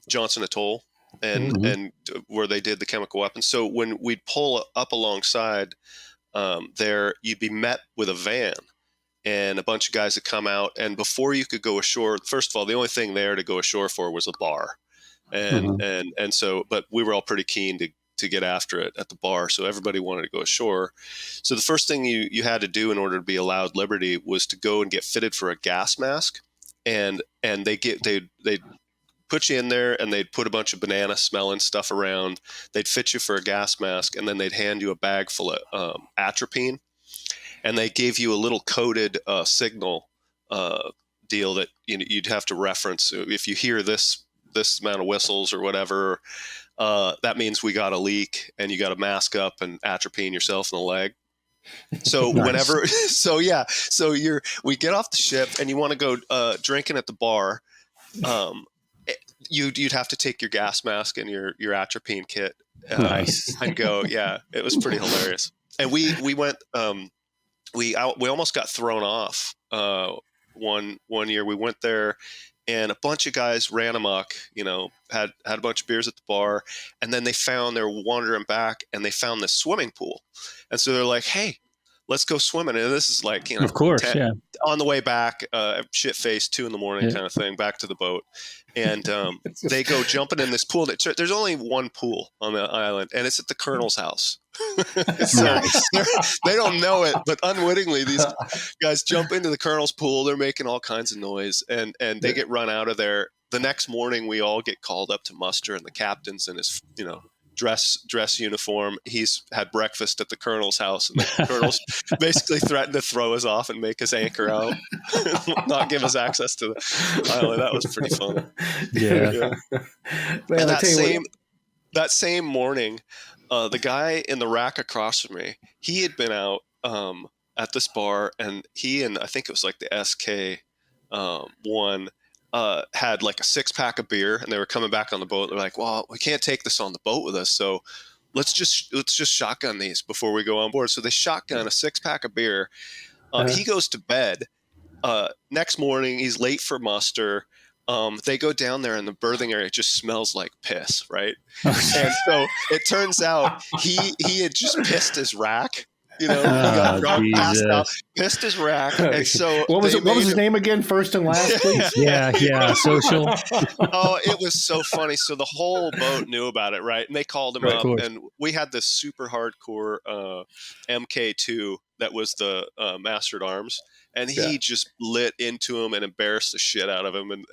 Johnson Atoll and where they did the chemical weapons. So when we'd pull up alongside there, you'd be met with a van and a bunch of guys that come out, and before you could go ashore, first of all, the only thing there to go ashore for was a bar. And so, but we were all pretty keen to get after it at the bar. So everybody wanted to go ashore. So the first thing you had to do in order to be allowed liberty was to go and get fitted for a gas mask. And they'd put you in there, and they'd put a bunch of banana smelling stuff around. They'd fit you for a gas mask, and then they'd hand you a bag full of atropine. And they gave you a little coded signal deal that you'd have to reference. If you hear this amount of whistles or whatever, that means we got a leak, and you got to mask up and atropine yourself in the leg. So nice. We get off the ship, and you want to go drinking at the bar. You'd have to take your gas mask and your atropine kit. Nice. And go. Yeah, it was pretty hilarious. And we went. We almost got thrown off. One year we went there, and a bunch of guys ran amok, had a bunch of beers at the bar. And then they were wandering back, and they found this swimming pool. And so they're like, hey, let's go swimming. And this is like, of course, 10, on the way back, shit faced 2 a.m. kind of thing, back to the boat. And they go jumping in this pool. There's only one pool on the island, and it's at the colonel's house. So they don't know it, but unwittingly, these guys jump into the colonel's pool. They're making all kinds of noise, and they get run out of there. The next morning, we all get called up to muster, and the captain's in his, dress uniform. He's had breakfast at the colonel's house, and the colonel's basically threatened to throw us off and make us anchor out, not give us access to the island. That was pretty fun. Yeah. Man, and that same morning, the guy in the rack across from me, he had been out at this bar, and he and I think it was like the SK one had like a 6-pack of beer, and they were coming back on the boat. They're like, well, we can't take this on the boat with us, so let's just shotgun these before we go on board. So they shotgun a 6-pack of beer. He goes to bed. Next morning, he's late for muster. They go down there, and the berthing area just smells like piss, right? And so it turns out he had just pissed his rack, He got drunk, passed out, Jesus. pissed his rack, and so what was his name again? First and last, please. Yeah, social. Oh, it was so funny. So the whole boat knew about it, right? And they called him up, and we had this super hardcore MK2 that was the master at arms, and he just lit into him and embarrassed the shit out of him, and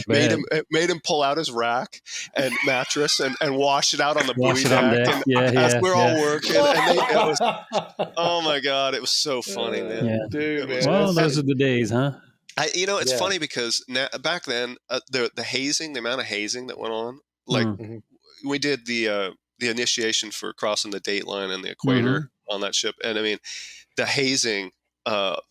made him pull out his rack and mattress and wash it out on the buoy deck. And as we're all working, and it was, oh my God, it was so funny, man. Yeah. Dude, man. Well, those are the days, huh? It's funny because back then, the hazing, the amount of hazing that went on, like we did the initiation for crossing the date line and the equator on that ship, and I mean, the hazing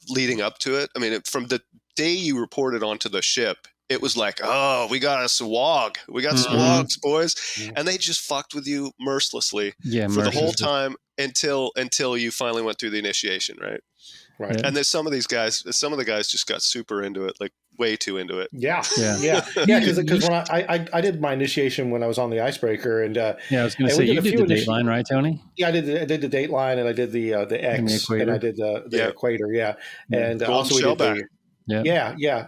leading up to it. I mean, from the day you reported onto the ship, it was like, oh, we got a swag, we got swags, boys, and they just fucked with you mercilessly for the whole time until you finally went through the initiation, right? Right. And there's some of the guys just got super into it, like way too into it. Yeah. Because when I did my initiation when I was on the icebreaker, and I was going to say you did the date line, right, Tony? Yeah, I did the date line, and I did the X, and I did the equator. Yeah, and also we did the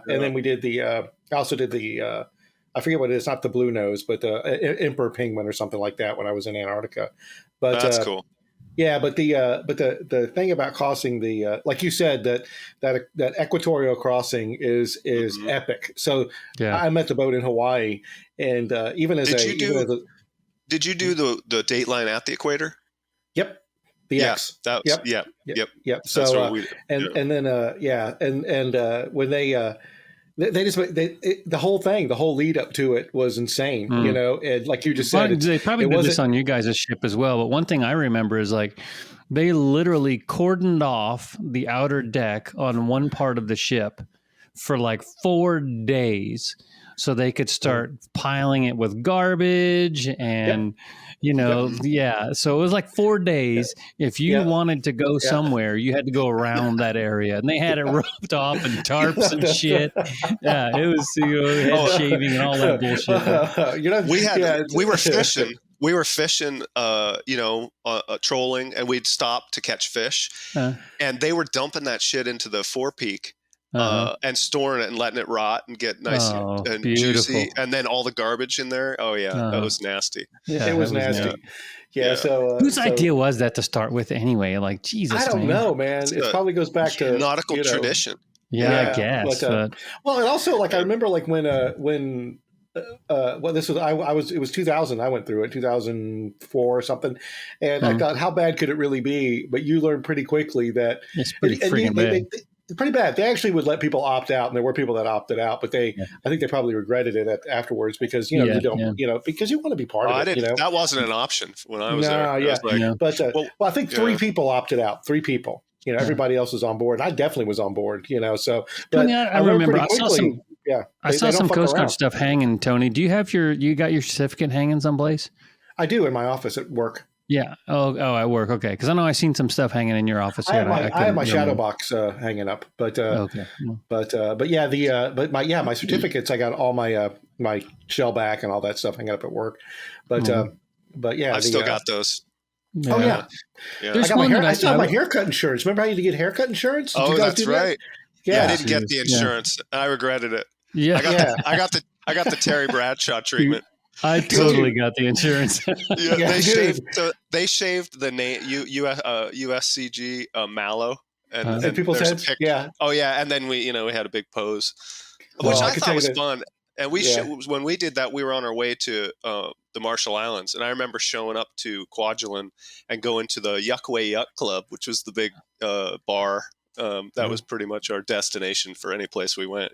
and then we did the I also did the I forget what it is, not the blue nose, but the emperor penguin or something like that when I was in Antarctica. But that's cool. Yeah, but the thing about crossing the like you said, that equatorial crossing is epic. So I met the boat in Hawaii, and did you do the date line at the equator? Yep. The X. Yep. So and then when they just the whole thing, the whole lead up to it was insane, and like you just said, they probably did this on you guys' ship as well. But one thing I remember is like they literally cordoned off the outer deck on one part of the ship for like 4 days so they could start piling it with garbage and so it was like 4 days. If you wanted to go somewhere, you had to go around that area, and they had it roped off and tarps and shit. Yeah, it was head shaving and all that bullshit. We were fishing. We were fishing, trolling, and we'd stop to catch fish, and they were dumping that shit into the forepeak. And storing it and letting it rot and get nice and juicy, and then all the garbage in there. Oh yeah, that was nasty. Yeah, it was nasty. Yeah. So whose idea was that to start with anyway? Like Jesus, I don't know, man. It probably goes back to nautical tradition. Yeah, I guess. But well, and also like I remember like when this was it was 2000. I went through it 2004 or something, and I thought, how bad could it really be? But you learn pretty quickly that it's pretty freaking bad. Pretty bad. They actually would let people opt out, and there were people that opted out, but I think they probably regretted it afterwards because you don't because you want to be part of it. That wasn't an option when I was there. But I think 3 people opted out. 3 people. Everybody else was on board. I definitely was on board. So but I remember I saw some. I saw some Coast Guard stuff hanging. Tony, do you have you got your certificate hanging someplace? I do in my office at work. Yeah. Oh, at work. Okay. Because I know I seen some stuff hanging in your office. I have my shadow box hanging up, but my certificates. I got all my shell back and all that stuff hanging up at work, but I still got those. Oh yeah. I still have my haircut insurance. Remember how you had to get haircut insurance? Did you guys do right. That? Yeah, I didn't get the insurance. I regretted it. Yeah. I got the Terry Bradshaw treatment. I totally got the insurance. They shaved the name USCG Mallow and people's heads. Oh yeah, and then we had a big pose, which I thought was fun. And when we did that, we were on our way to the Marshall Islands, and I remember showing up to Kwajalein and going to the Yuckway Yuck Club, which was the big bar. That was pretty much our destination for any place we went,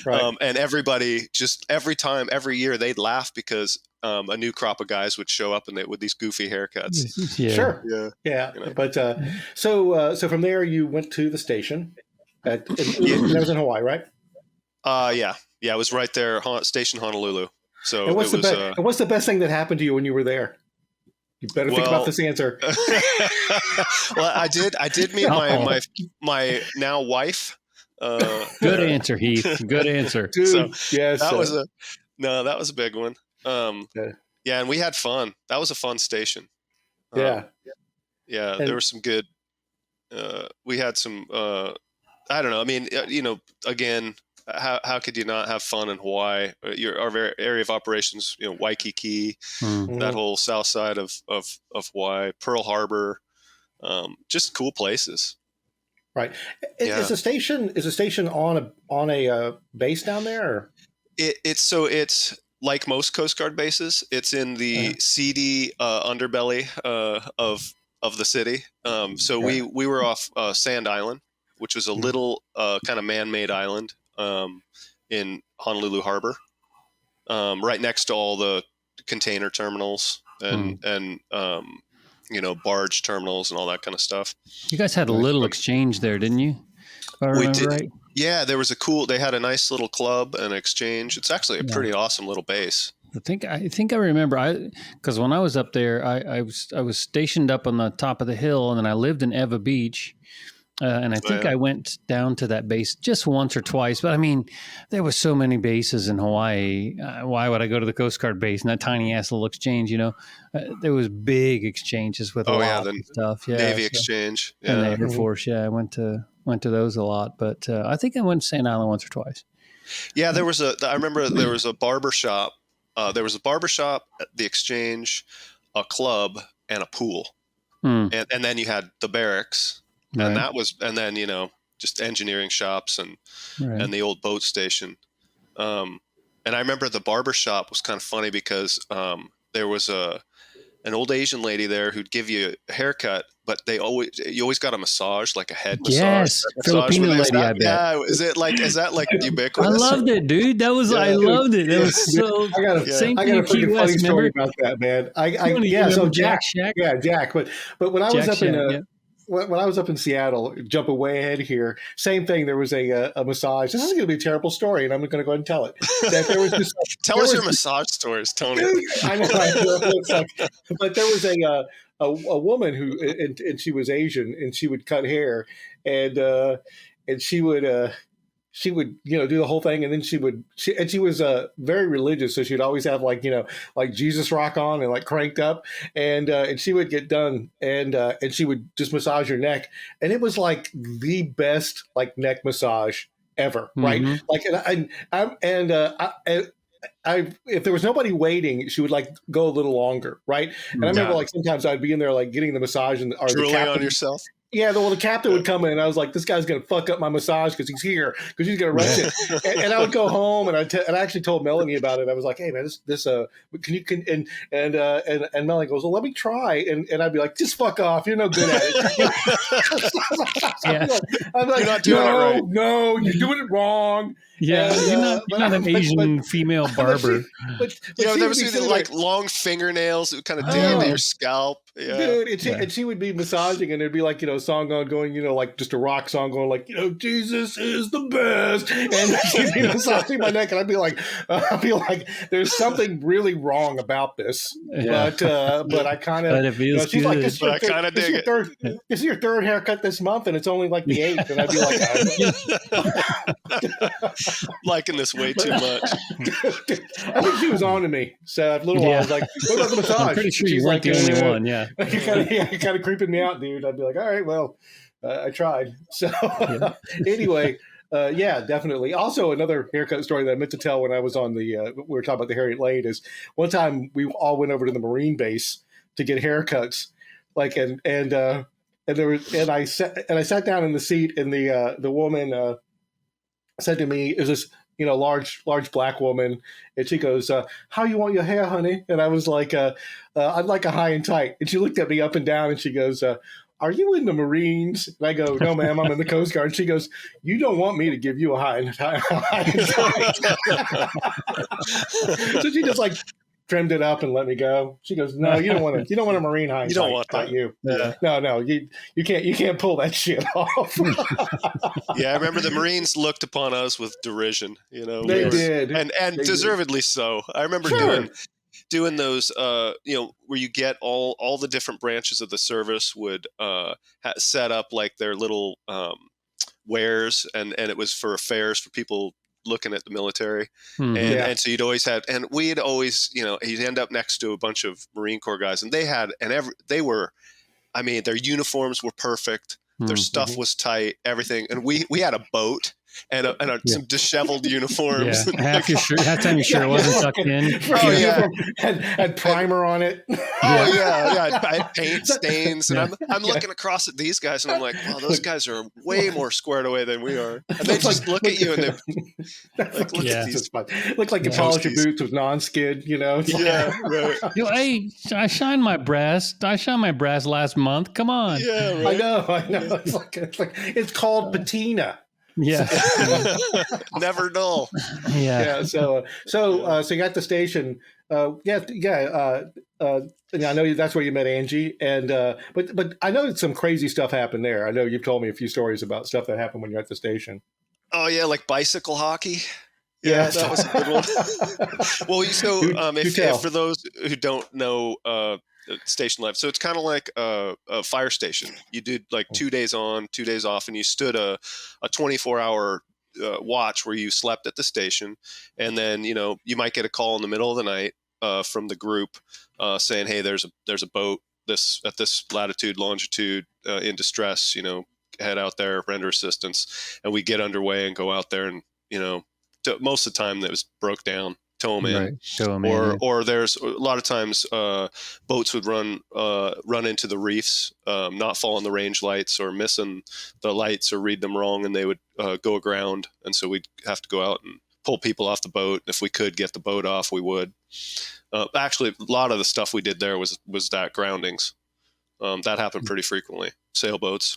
Right. And everybody every year they'd laugh because a new crop of guys would show up and with these goofy haircuts. Yeah. Sure. Yeah. But so from there you went to the station. That was in Hawaii, right? Yeah. It was right there, Station Honolulu. So what's the best thing that happened to you when you were there? You better think about this answer. Well, I did meet my now wife. Good answer, Heath. Good answer. Dude, yes. That was a big one. And we had fun. That was a fun station. Yeah. There were some good we had some. I don't know. I mean, again, how could you not have fun in Hawaii? Our area of operations, Waikiki, that whole south side of Hawaii, Pearl Harbor, just cool places. Right. Is the station on a base down there? Or? It's like most Coast Guard bases. It's in the seedy underbelly of the city. We were off Sand Island, which was a little kind of man-made island in Honolulu Harbor, right next to all the container terminals and barge terminals and all that kind of stuff. You guys had a little exchange there, didn't you? If I remember right. Yeah, they had a nice little club and exchange. It's actually a pretty awesome little base. I think I remember because when I was up there, I was stationed up on the top of the hill, and then I lived in Eva Beach. And I think I went down to that base just once or twice. But I mean, there were so many bases in Hawaii. Why would I go to the Coast Guard base and that tiny ass little exchange? There was big exchanges with a lot of stuff. Yeah, Navy exchange. Yeah. And the Air Force. Yeah, I went to those a lot. But I think I went to Sand Island once or twice. Yeah, I remember there was a barber shop. There was a barber shop, the exchange, a club, and a pool. And then you had the barracks. Right. And then just engineering shops and the old boat station. And I remember the barber shop was kind of funny because there was an old Asian lady there who'd give you a haircut, but you always got a massage, like a head massage. Yes, Filipino lady, I bet. Yeah, is that like ubiquitous? I loved it, dude. I loved it. It was so. I got a pretty funny story about that, man. So Jack. Yeah, Jack. But when I was when I was up in Seattle, jumping way ahead here, same thing. There was a massage. This is going to be a terrible story, and I'm going to go ahead and tell it. That there was this, tell us your massage stories, Tony. I know. But there was a woman who, and she was Asian, and she would cut hair, and she would do the whole thing, and then she was very religious, so she'd always have like Jesus rock on and like cranked up, and she would get done, and she would just massage your neck, and it was like the best like neck massage ever, right? Like, if there was nobody waiting, she would like go a little longer, right? And I remember like sometimes I'd be in there like getting the massage and drooling on yourself. Yeah, the captain would come in, and I was like, "This guy's gonna fuck up my massage because he's here, because he's gonna rush it." And I would go home, and I actually told Melanie about it. I was like, "Hey, man, and Melanie goes, well, let me try," and I'd be like, "Just fuck off, you're no good at it." I'm like, "You're not doing it right. No, you're doing it wrong." Yeah, you're not an Asian female barber. But you ever seen like long fingernails that would kind of dig into your scalp? Yeah. Dude, and she would be massaging, and there'd be like a song going, like just a rock song going, like Jesus is the best, and she'd be massaging my neck, and I'd be like, there's something really wrong about this, but I kind of, but it feels she's good. like, I kind of dig it. This is your third haircut this month, and it's only like the 8th, and I'd be like, liking this way too much. I think she was on to me. So after a little while, I was like, "What about the massage?" I'm pretty sure you weren't the only one. Yeah, you're kind of creeping me out, dude. I'd be like, "All right, well, I tried." So anyway, definitely. Also, another haircut story that I meant to tell when I was on the we were talking about the Harriet Lane is one time we all went over to the Marine base to get haircuts, like and I sat down in the seat, and the woman said to me, "Is this large black woman?" And she goes, "How you want your hair, honey?" And I was like, "I'd like a high and tight." And she looked at me up and down, and she goes, "Are you in the Marines?" And I go, "No, ma'am, I'm in the Coast Guard." And she goes, "You don't want me to give you a high and tight." So she just like trimmed it up and let me go. She goes, "No, you don't want a Marine high and tight. You don't want that. You. Yeah. No, you can't pull that shit off." Yeah, I remember the Marines looked upon us with derision. They did, and they deservedly so. I remember doing those, where you get all the different branches of the service would set up like their little wares, and it was for affairs for people looking at the military. And so you'd always had, and we'd always, you'd end up next to a bunch of Marine Corps guys, and they were, their uniforms were perfect. Their stuff was tight, everything. And we had a boat and some disheveled uniforms. Yeah. Half time your shirt wasn't tucked in. Oh yeah, had primer on it. Oh yeah. I had paint stains, and I'm looking across at these guys, and I'm like, wow, those guys are way more squared away than we are. And they just look at you, and they like, look at these. Look like you polish your boots with non-skid, you know? Yeah, right. Hey, I shined my brass. Last month. Come on. Yeah, right. I know. It's called patina. Yeah. Never dull. Yeah. So you got the station. And I know that's where you met Angie, and but I know some crazy stuff happened there. I know you've told me a few stories about stuff that happened when you're at the station. Oh yeah, like bicycle hockey. Yeah, that was a good one. Well, if for those who don't know station life, so it's kind of like a fire station. You did like 2 days on, 2 days off, and you stood a 24-hour watch where you slept at the station, and then you might get a call in the middle of the night from the group saying, "Hey, there's a boat at this latitude, longitude in distress. Head out there, render assistance," and we get underway and go out there, and most of the time that was broke down. Tow them in, right. Tow 'em in. Or there's a lot of times boats would run into the reefs, not following the range lights or missing the lights or read them wrong, and they would go aground, and so we'd have to go out and pull people off the boat. If we could get the boat off, we would. Actually, a lot of the stuff we did there was that groundings. That happened pretty frequently. Sailboats.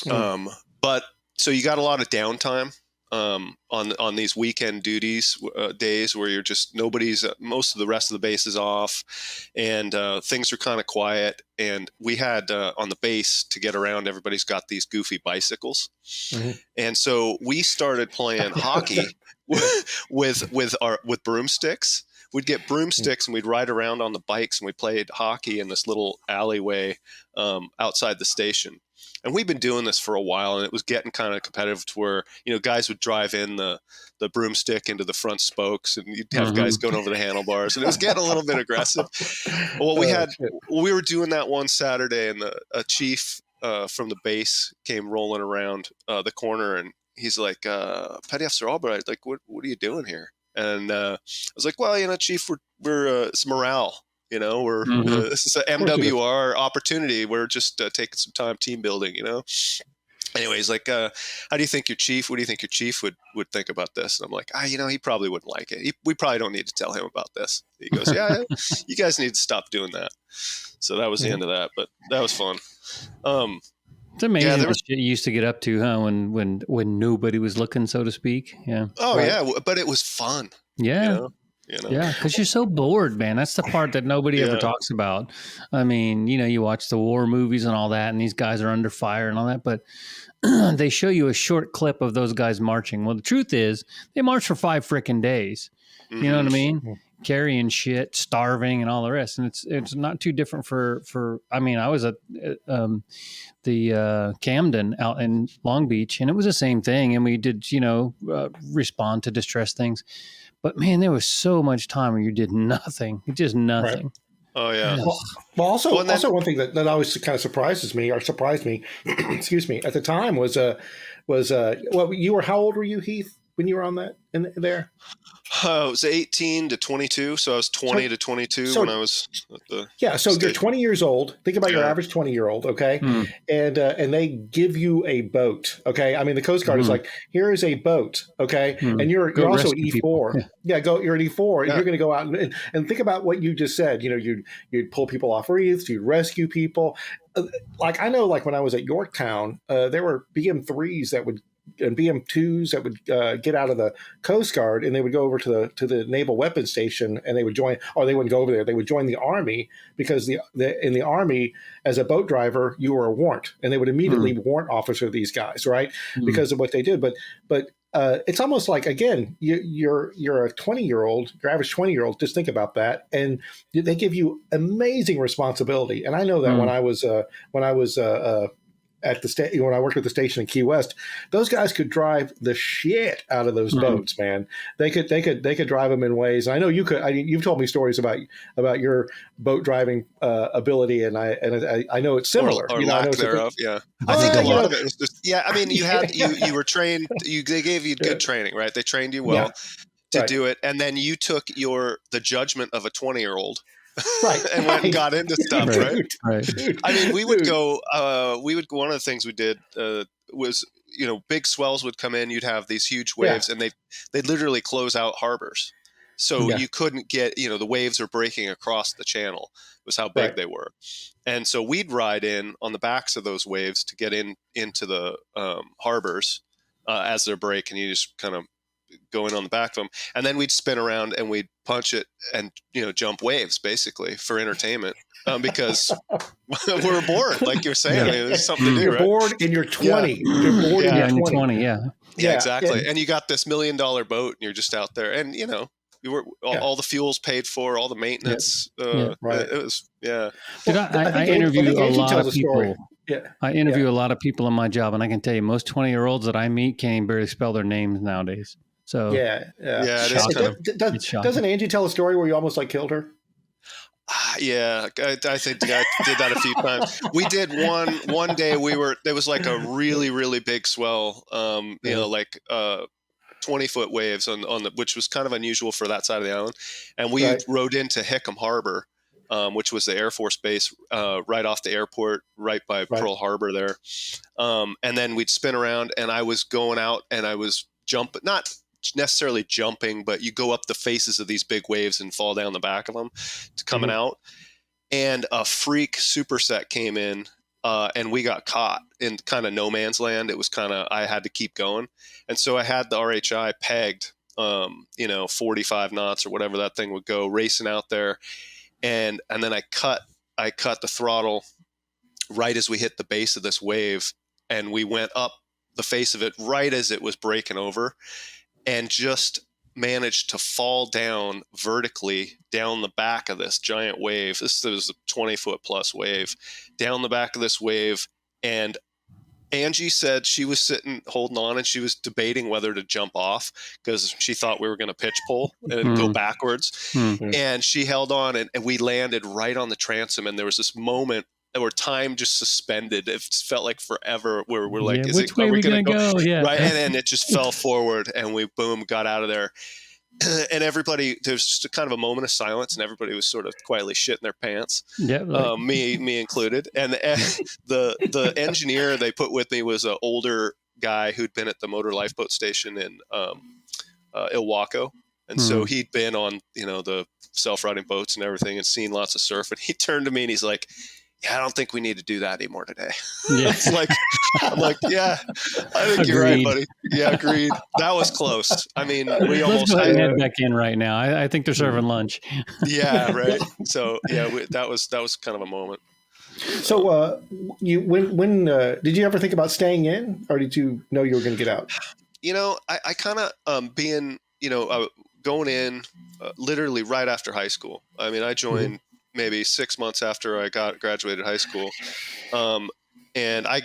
But so you got a lot of downtime. On these weekend duties days where you're just most of the rest of the base is off, and things are kind of quiet. And we had on the base, to get around, everybody's got these goofy bicycles, and so we started playing hockey with broomsticks. We'd get broomsticks and we'd ride around on the bikes, and we played hockey in this little alleyway outside the station. And we've been doing this for a while, and it was getting kind of competitive to where, guys would drive in the broomstick into the front spokes, and you'd have guys going over the handlebars, and it was getting a little bit aggressive. Well, we were doing that one Saturday, and a chief from the base came rolling around the corner, and he's like, "Petty Officer Albright, like, what are you doing here?" And I was like, "Well, Chief, we're it's morale. This is an MWR opportunity. We're just taking some time team building, Anyways, like, how do you think your chief? What do you think your chief would think about this? And I'm like, he probably wouldn't like it. We probably don't need to tell him about this. He goes, yeah, you guys need to stop doing that. So that was the end of that, but that was fun. It's amazing the shit you used to get up to, huh? When nobody was looking, so to speak. Yeah. Oh yeah, but it was fun. Yeah. Yeah, because you're so bored, man. That's the part that nobody ever talks about. I mean, you watch the war movies and all that, and these guys are under fire and all that, but they show you a short clip of those guys marching. Well, the truth is, they marched for 5 freaking days. You know what I mean? Carrying shit, starving, and all the rest. And it's not too different for. I mean, I was at the Camden out in Long Beach, and it was the same thing. And we did, respond to distress things. But man, there was so much time where you did nothing. Just nothing. Right. Oh yeah. Well, also one thing that always kind of surprised me, excuse me, at the time was you were, how old were you, Heath, when you were on that in there? I was 18 to 22, so I was 20 to 22 when I was at the So station. You're 20 years old. Think about your average 20-year-old, okay? And they give you a boat, okay? I mean, the Coast Guard is like, here is a boat, okay? And you're also an E4. You're an E4, and you're going to go out and think about what you just said. You'd pull people off reefs, you'd rescue people. Like, I know, like when I was at Yorktown, there were BM3s and BM2s that would get out of the Coast Guard, and they would go over to the Naval Weapons Station, and they would join, or they wouldn't go over there. They would join the Army, because in the Army, as a boat driver, you were a warrant, and they would immediately warrant officer these guys, right? Because of what they did. But it's almost like, again, you're a 20-year-old, your average 20-year-old. Just think about that, and they give you amazing responsibility. And I know that when I was at the when I worked at the station in Key West, those guys could drive the shit out of those boats, man. They could drive them in ways. I know you could. You've told me stories about your boat driving ability, and I know it's similar. Or you know, lack thereof. Yeah, I think a lot of it was just. Yeah, I mean, you were trained. They gave you good training, right? They trained you well to do it, and then you took the judgment of a 20-year-old. Right. And went and got into stuff, right? Dude, I mean, we would go, one of the things we did was, big swells would come in, you'd have these huge waves, and they'd literally close out harbors. So you couldn't get, the waves are breaking across the channel, was how big they were. And so we'd ride in on the backs of those waves to get into the harbors as they're breaking. You just kind of go in on the back of them, and then we'd spin around and we'd punch it and jump waves basically for entertainment, because we're bored, like you're saying. I mean, there's something to do. You're bored and you're 20. You're bored and you're 20. Yeah, exactly. And you got this $1 million boat and you're just out there, and you were all the fuel's paid for, all the maintenance. It was Dude, I interview a lot of people. I interview a lot of people in my job, and I can tell you, most 20-year-olds that I meet can't even barely spell their names nowadays. So it is kind of. Doesn't Angie tell a story where you almost killed her? Yeah, I think I did that a few times. We did one day. There was like a really, really big swell. 20-foot waves on the, which was kind of unusual for that side of the island. And we rode into Hickam Harbor, which was the Air Force base right off the airport, right by Pearl Harbor there. And then we'd spin around, and I was going out, and I was not necessarily jumping, but you go up the faces of these big waves and fall down the back of them to coming out. And a freak superset came in, and we got caught in kind of no man's land. It was I had to keep going. And so I had the RHI pegged, 45 knots or whatever that thing would go, racing out there. And then I cut the throttle right as we hit the base of this wave, and we went up the face of it right as it was breaking over, and just managed to fall down vertically down the back of this giant wave. This was a 20-foot plus wave, down the back of this wave. And Angie said she was sitting holding on, and she was debating whether to jump off because she thought we were going to pitch pull and go backwards. And she held on, and we landed right on the transom. And there was this moment where time just suspended. It felt like forever, where we're like, which way are we going to go? Yeah. Right. And then it just fell forward, and we got out of there. And everybody, there's just a kind of a moment of silence, and everybody was sort of quietly shitting their pants. Yeah, me included. And the engineer they put with me was an older guy who'd been at the motor lifeboat station in Ilwaco, and so he'd been on the self-riding boats and everything, and seen lots of surf. And he turned to me and he's like, "Yeah, I don't think we need to do that anymore today." Yeah. I'm like, yeah, I think you're right, buddy. Yeah, agreed. That was close. I mean, we almost head back in right now. I think they're serving lunch. Yeah, right. So yeah, that was kind of a moment. So when did you ever think about staying in, or did you know you were going to get out? I kind of being going in literally right after high school. I mean, I joined maybe 6 months after I graduated high school. And I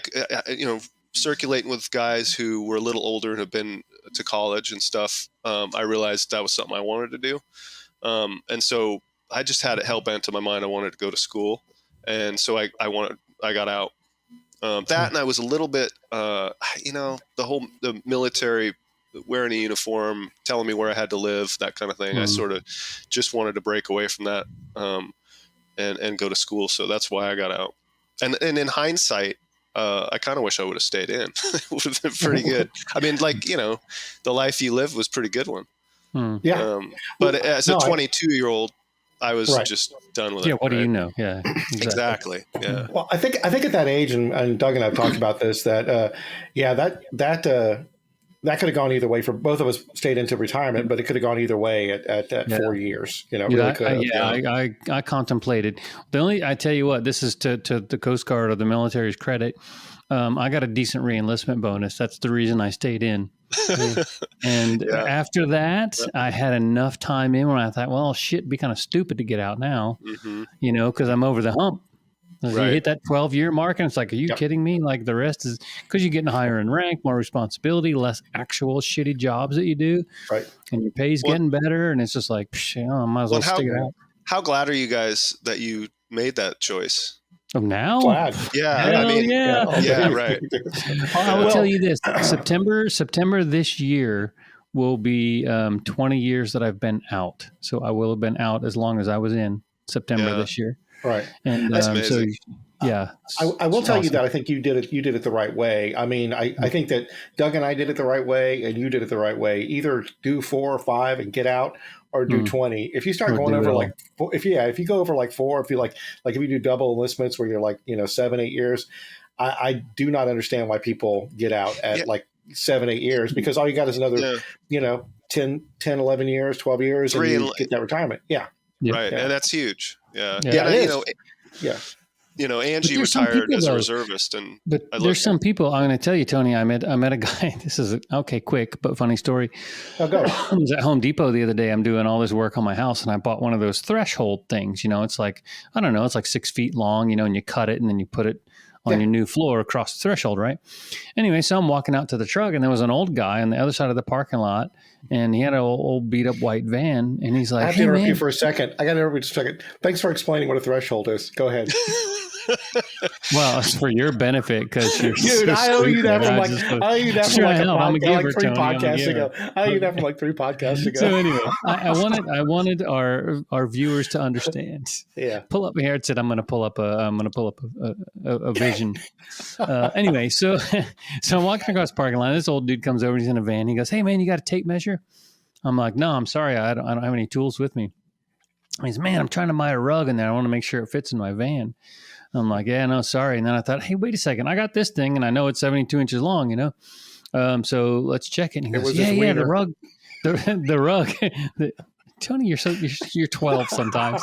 circulating with guys who were a little older and have been to college and stuff. I realized that was something I wanted to do. And so I just had it hell bent in my mind. I wanted to go to school. And so I got out. And I was a little bit, the military, wearing a uniform, telling me where I had to live, that kind of thing. I sort of just wanted to break away from that. And go to school. So that's why I got out. And in hindsight, I kind of wish I would have stayed in. It would have been pretty good. I mean, the life you lived was a pretty good one. Yeah. But as a 22-year-old, I was just done with it. Yeah. What do you know? Yeah. Exactly. Yeah. Well, I think at that age, and Doug and I have talked about this, that that could have gone either way. For both of us, stayed into retirement, but it could have gone either way at 4 years. Really could have. I contemplated. I tell you what, this is to the Coast Guard or the military's credit. I got a decent reenlistment bonus. That's the reason I stayed in. And after that, I had enough time in when I thought, well, shit, it'd be kind of stupid to get out now, because I'm over the hump. You Right. hit that 12-year mark, and it's like, are you kidding me? Like the rest is because you're getting higher in rank, more responsibility, less actual shitty jobs that you do, Right. and your pay's getting better, and it's just like, I might as well stick it out. How glad are you guys that you made that choice? Oh, now? Glad. Yeah, Hell I mean, yeah. Right. I will tell you this: September this year will be 20 years that I've been out. So I will have been out as long as I was in September this year. Right. And That's amazing. So, yeah. I will tell you that I think you did it the right way. I mean, I think that Doug and I did it the right way, and you did it the right way. Either do 4 or 5 and get out, or do 20. If you start going over like, if you go over like 4, if you like if you do double enlistments where you're like 7, 8 years, I do not understand why people get out at like 7, 8 years, because all you got is another 10, 11 years, 12 years, and you get that retirement. Yeah. Right. And that's huge. Yeah. Angie retired as a reservist, but there's some people. I'm going to tell you, Tony. I met a guy. This is quick but funny story. Oh, go. I was at Home Depot the other day. I'm doing all this work on my house, and I bought one of those threshold things. It's like, I don't know, it's like 6 feet long. And you cut it, and then you put it on your new floor across the threshold, right? Anyway, so I'm walking out to the truck, and there was an old guy on the other side of the parking lot, and he had an old beat up white van, and he's like, I have to interrupt you for a second. I got to interrupt you for a second. Thanks for explaining what a threshold is. Go ahead. Well, it's for your benefit, because you're dude. I owe you that from like 3 podcasts ago. I owe you that from like 3 podcasts ago. So anyway, I wanted our viewers to understand. Yeah. Pull up here. It said I'm going to pull up a vision. Anyway, so I'm walking across the parking lot. This old dude comes over. He's in a van. He goes, "Hey man, you got a tape measure?" I'm like, "No, I'm sorry, I don't have any tools with me." He says, "Man, I'm trying to buy a rug in there. I want to make sure it fits in my van." I'm like, "Yeah, no, sorry." And then I thought, "Hey, wait a second. I got this thing, and I know it's 72 inches long, so let's check it." And he goes, "Yeah, the rug, the rug." Tony, you're 12 sometimes.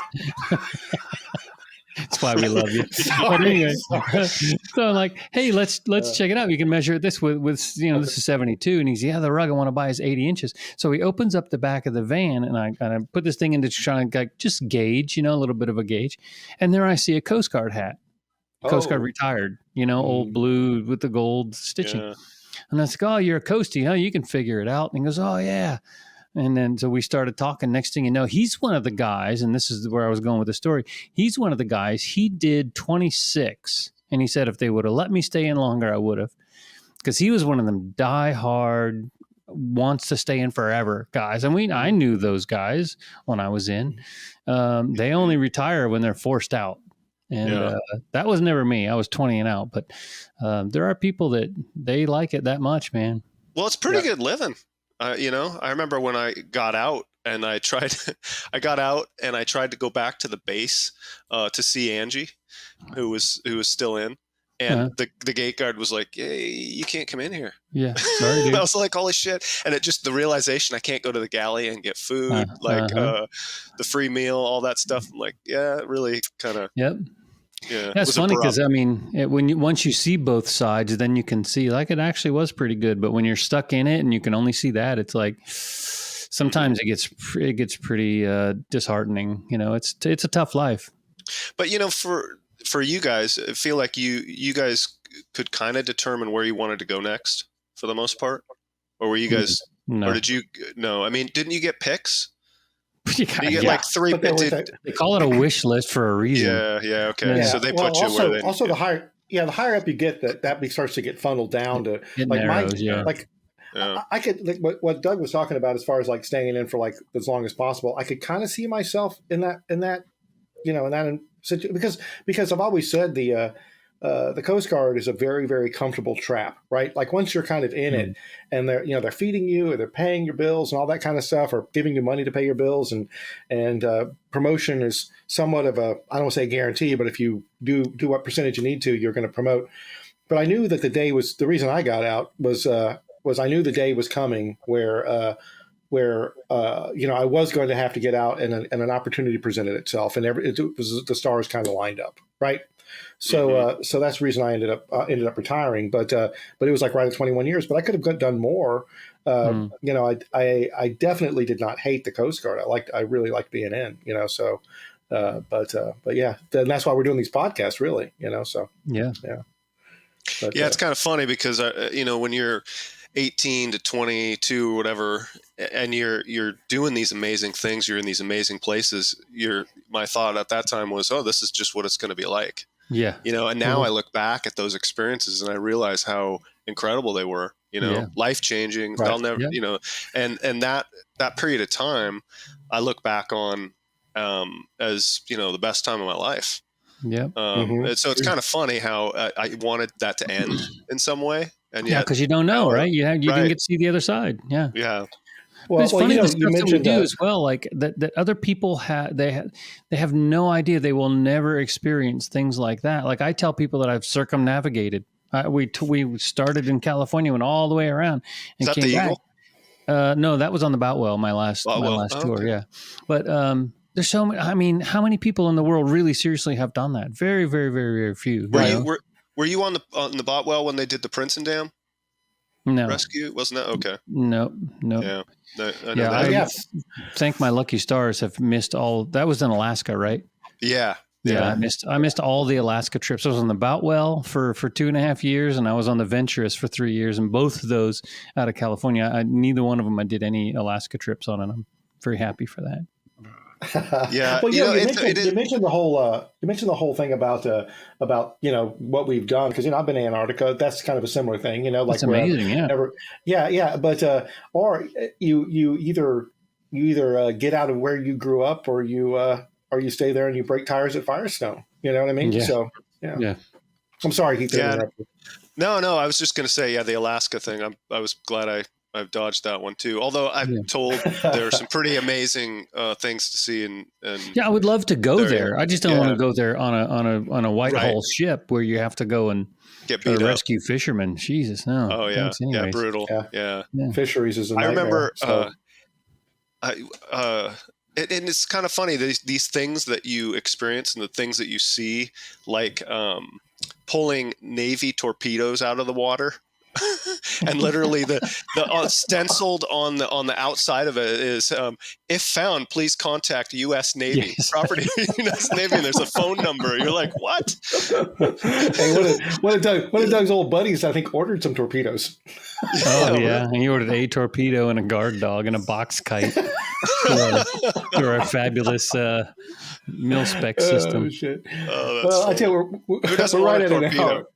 That's why we love you. But anyway, so I'm like, "Hey, let's check it out. You can measure it this with this is 72." And he's, "Yeah, the rug I want to buy is 80 inches." So he opens up the back of the van, and I put this thing into trying to just gauge, a little bit of a gauge. And there I see a Coast Guard hat. Coast Guard retired, old blue with the gold stitching. Yeah. And I was like, "Oh, you're a coastie, huh? You can figure it out." And he goes, "Oh, yeah." And then so we started talking. Next thing you know, he's one of the guys, and this is where I was going with the story. He's one of the guys. He did 26, and he said if they would have let me stay in longer, I would have, because he was one of them die-hard, wants to stay in forever guys. And I knew those guys when I was in. They only retire when they're forced out, and that was never me. I was 20 and out, but there are people that they like it that much, man. Well, it's pretty good living. I remember when I got out and I tried to go back to the base to see Angie, who was still in, and the gate guard was like, "Hey, you can't come in here." Yeah, sorry, dude. I was like, "Holy shit!" And it just the realization I can't go to the galley and get food, the free meal, all that stuff. I'm like, yeah, it really kind of. Yep. Yeah, that's funny because once you see both sides, then you can see like it actually was pretty good. But when you're stuck in it and you can only see that, it's like sometimes it gets pretty disheartening. It's a tough life. But for you guys, I feel like you guys could kind of determine where you wanted to go next for the most part, or were you guys? No. Or did you? No, I mean, didn't you get picks? You get like 3. They call it a wish list for a reason. Yeah. Okay. Yeah. So they put you where they. Also, the higher up you get, that starts to get funneled down to like narrows, I could like what Doug was talking about as far as like staying in for like as long as possible. I could kind of see myself in that situation because I've always said the Coast Guard is a very, very comfortable trap, right? Like once you're kind of in it and they're feeding you or they're paying your bills and all that kind of stuff, or giving you money to pay your bills, and promotion is somewhat of I don't want to say guarantee, but if you do what percentage you need to, you're going to promote. But I knew that the reason I got out was I knew the day was coming where I was going to have to get out and an opportunity presented itself, and the stars kind of lined up, right? So so that's the reason I ended up retiring. But it was like right at 21 years. But I could have done more. I definitely did not hate the Coast Guard. I really liked being in. So But yeah, then that's why we're doing these podcasts, really. So Yeah. But, it's kind of funny because when you're 18 to 22 or whatever, and you're doing these amazing things, you're in these amazing places. My thought at that time was, oh, this is just what it's going to be like. Yeah. And now I look back at those experiences and I realize how incredible they were. Life changing. Right. They'll never, and that period of time, I look back on as the best time of my life. Yeah. And so it's kind of funny how I wanted that to end in some way, and yet, because you don't know, right? You didn't get to see the other side. Yeah. Yeah. Well, it's funny the stuff you that we mentioned do as well, like that other people they have no idea. They will never experience things like that. Like I tell people that I've circumnavigated. We started in California, went all the way around, and Is that came the back. Eagle? No, that was on the Boatwell, my last tour. Okay. Yeah, but there's so many. I mean, how many people in the world really seriously have done that? Very, very, very, very few. Were you on the Boatwell when they did the Princeton Dam? No. Rescue? Wasn't that? Okay. No. Yeah. I thank my lucky stars have missed all. That was in Alaska, right? Yeah. Yeah. I missed all the Alaska trips. I was on the Boutwell for 2.5 years, and I was on the Venturous for 3 years, and both of those out of California. Neither one of them I did any Alaska trips on, and I'm very happy for that. Yeah. Well, you mentioned the whole thing about what we've done, because I've been to Antarctica. That's kind of a similar thing. Like it's amazing. Yeah. But or you either get out of where you grew up, or you stay there and you break tires at Firestone. You know what I mean? Yeah. So yeah. I'm sorry, Heath. No. I was just going to say, the Alaska thing. I was glad I've dodged that one too. Although I'm told there are some pretty amazing things to see. And I would love to go there. I just don't want to go there on a Whitehall ship where you have to go and get beat up. Rescue fishermen. Jesus, no. Oh yeah, yeah, brutal. Yeah. Fisheries is a nightmare. I remember. And it's kind of funny, these things that you experience and the things that you see, like pulling Navy torpedoes out of the water. And literally the stenciled on the outside of it is, if found, please contact U.S. Navy. Yes. Property U.S. Navy, and there's a phone number. You're like, what? Hey, one of Doug's old buddies, I think, ordered some torpedoes. Oh yeah, and he ordered a torpedo and a guard dog and a box kite through our fabulous mil-spec system. Oh, shit. Well, I tell you, we're right at an hour.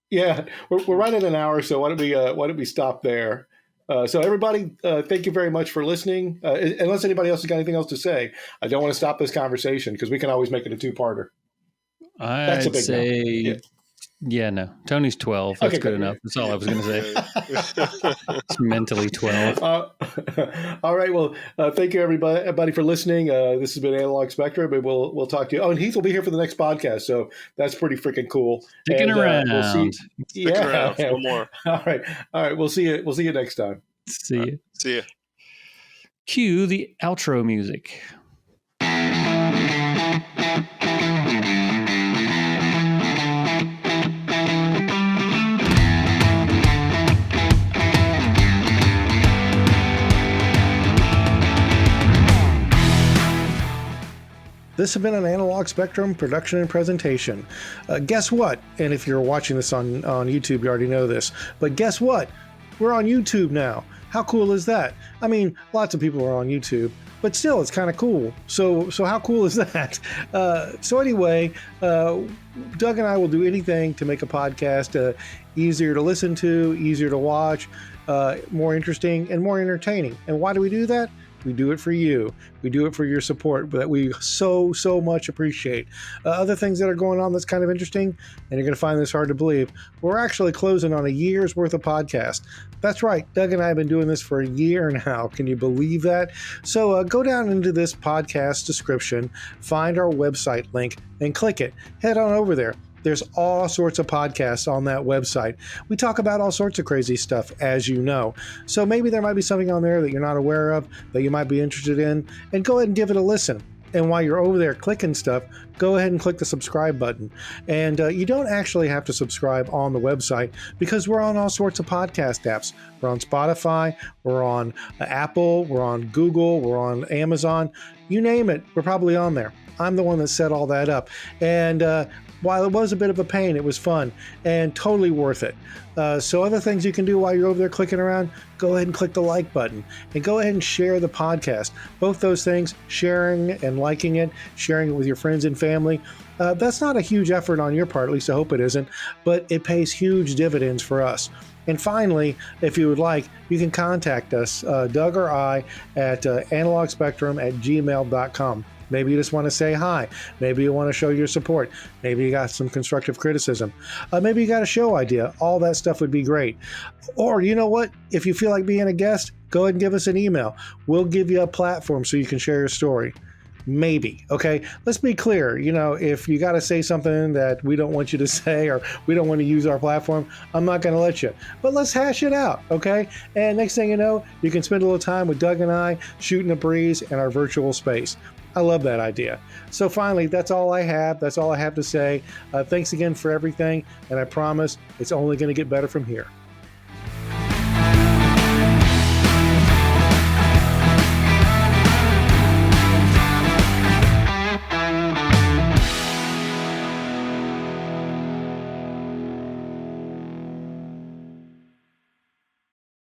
Yeah, we're right at an hour, so why don't we stop there? So everybody, thank you very much for listening. Unless anybody else has got anything else to say, I don't want to stop this conversation because we can always make it a two-parter. I'd say, no. Tony's 12. That's good enough. That's all I was going to say. It's mentally 12. All right. Well, thank you everybody for listening. This has been Analog Spectrum, and we'll talk to you. Oh, and Heath will be here for the next podcast, so that's pretty freaking cool. Sticking around. We'll see. Sticking around. No more. All right. We'll see you next time. See you. See you. Cue the outro music. This has been an Analog Spectrum production and presentation. Guess what? And if you're watching this on YouTube, you already know this. But guess what? We're on YouTube now. How cool is that? I mean, lots of people are on YouTube, but still, it's kind of cool. So how cool is that? So anyway, Doug and I will do anything to make a podcast easier to listen to, easier to watch, more interesting, and more entertaining. And why do we do that? We do it for you. We do it for your support that we so much appreciate. Other things that are going on that's kind of interesting, and you're going to find this hard to believe, we're actually closing on a year's worth of podcast. That's right. Doug and I have been doing this for a year now. Can you believe that? So go down into this podcast description, find our website link, and click it. Head on over there. There's all sorts of podcasts on that website. We talk about all sorts of crazy stuff, as you know. So maybe there might be something on there that you're not aware of that you might be interested in, and go ahead and give it a listen. And while you're over there clicking stuff, go ahead and click the subscribe button. And you don't actually have to subscribe on the website because we're on all sorts of podcast apps. We're on Spotify, we're on Apple, we're on Google, we're on Amazon. You name it, we're probably on there. I'm the one that set all that up. And while it was a bit of a pain, it was fun and totally worth it. So other things you can do while you're over there clicking around, go ahead and click the like button and go ahead and share the podcast. Both those things, sharing and liking it, sharing it with your friends and family, that's not a huge effort on your part, at least I hope it isn't, but it pays huge dividends for us. And finally, if you would like, you can contact us, Doug or I, at analogspectrum@gmail.com. Maybe you just want to say hi. Maybe you want to show your support. Maybe you got some constructive criticism. Maybe you got a show idea. All that stuff would be great. Or you know what? If you feel like being a guest, go ahead and give us an email. We'll give you a platform so you can share your story. Maybe. Okay. Let's be clear. You know, if you got to say something that we don't want you to say or we don't want to use our platform, I'm not going to let you. But let's hash it out. Okay. And next thing you know, you can spend a little time with Doug and I shooting a breeze in our virtual space. I love that idea. So finally, that's all I have. That's all I have to say. Thanks again for everything. And I promise it's only going to get better from here.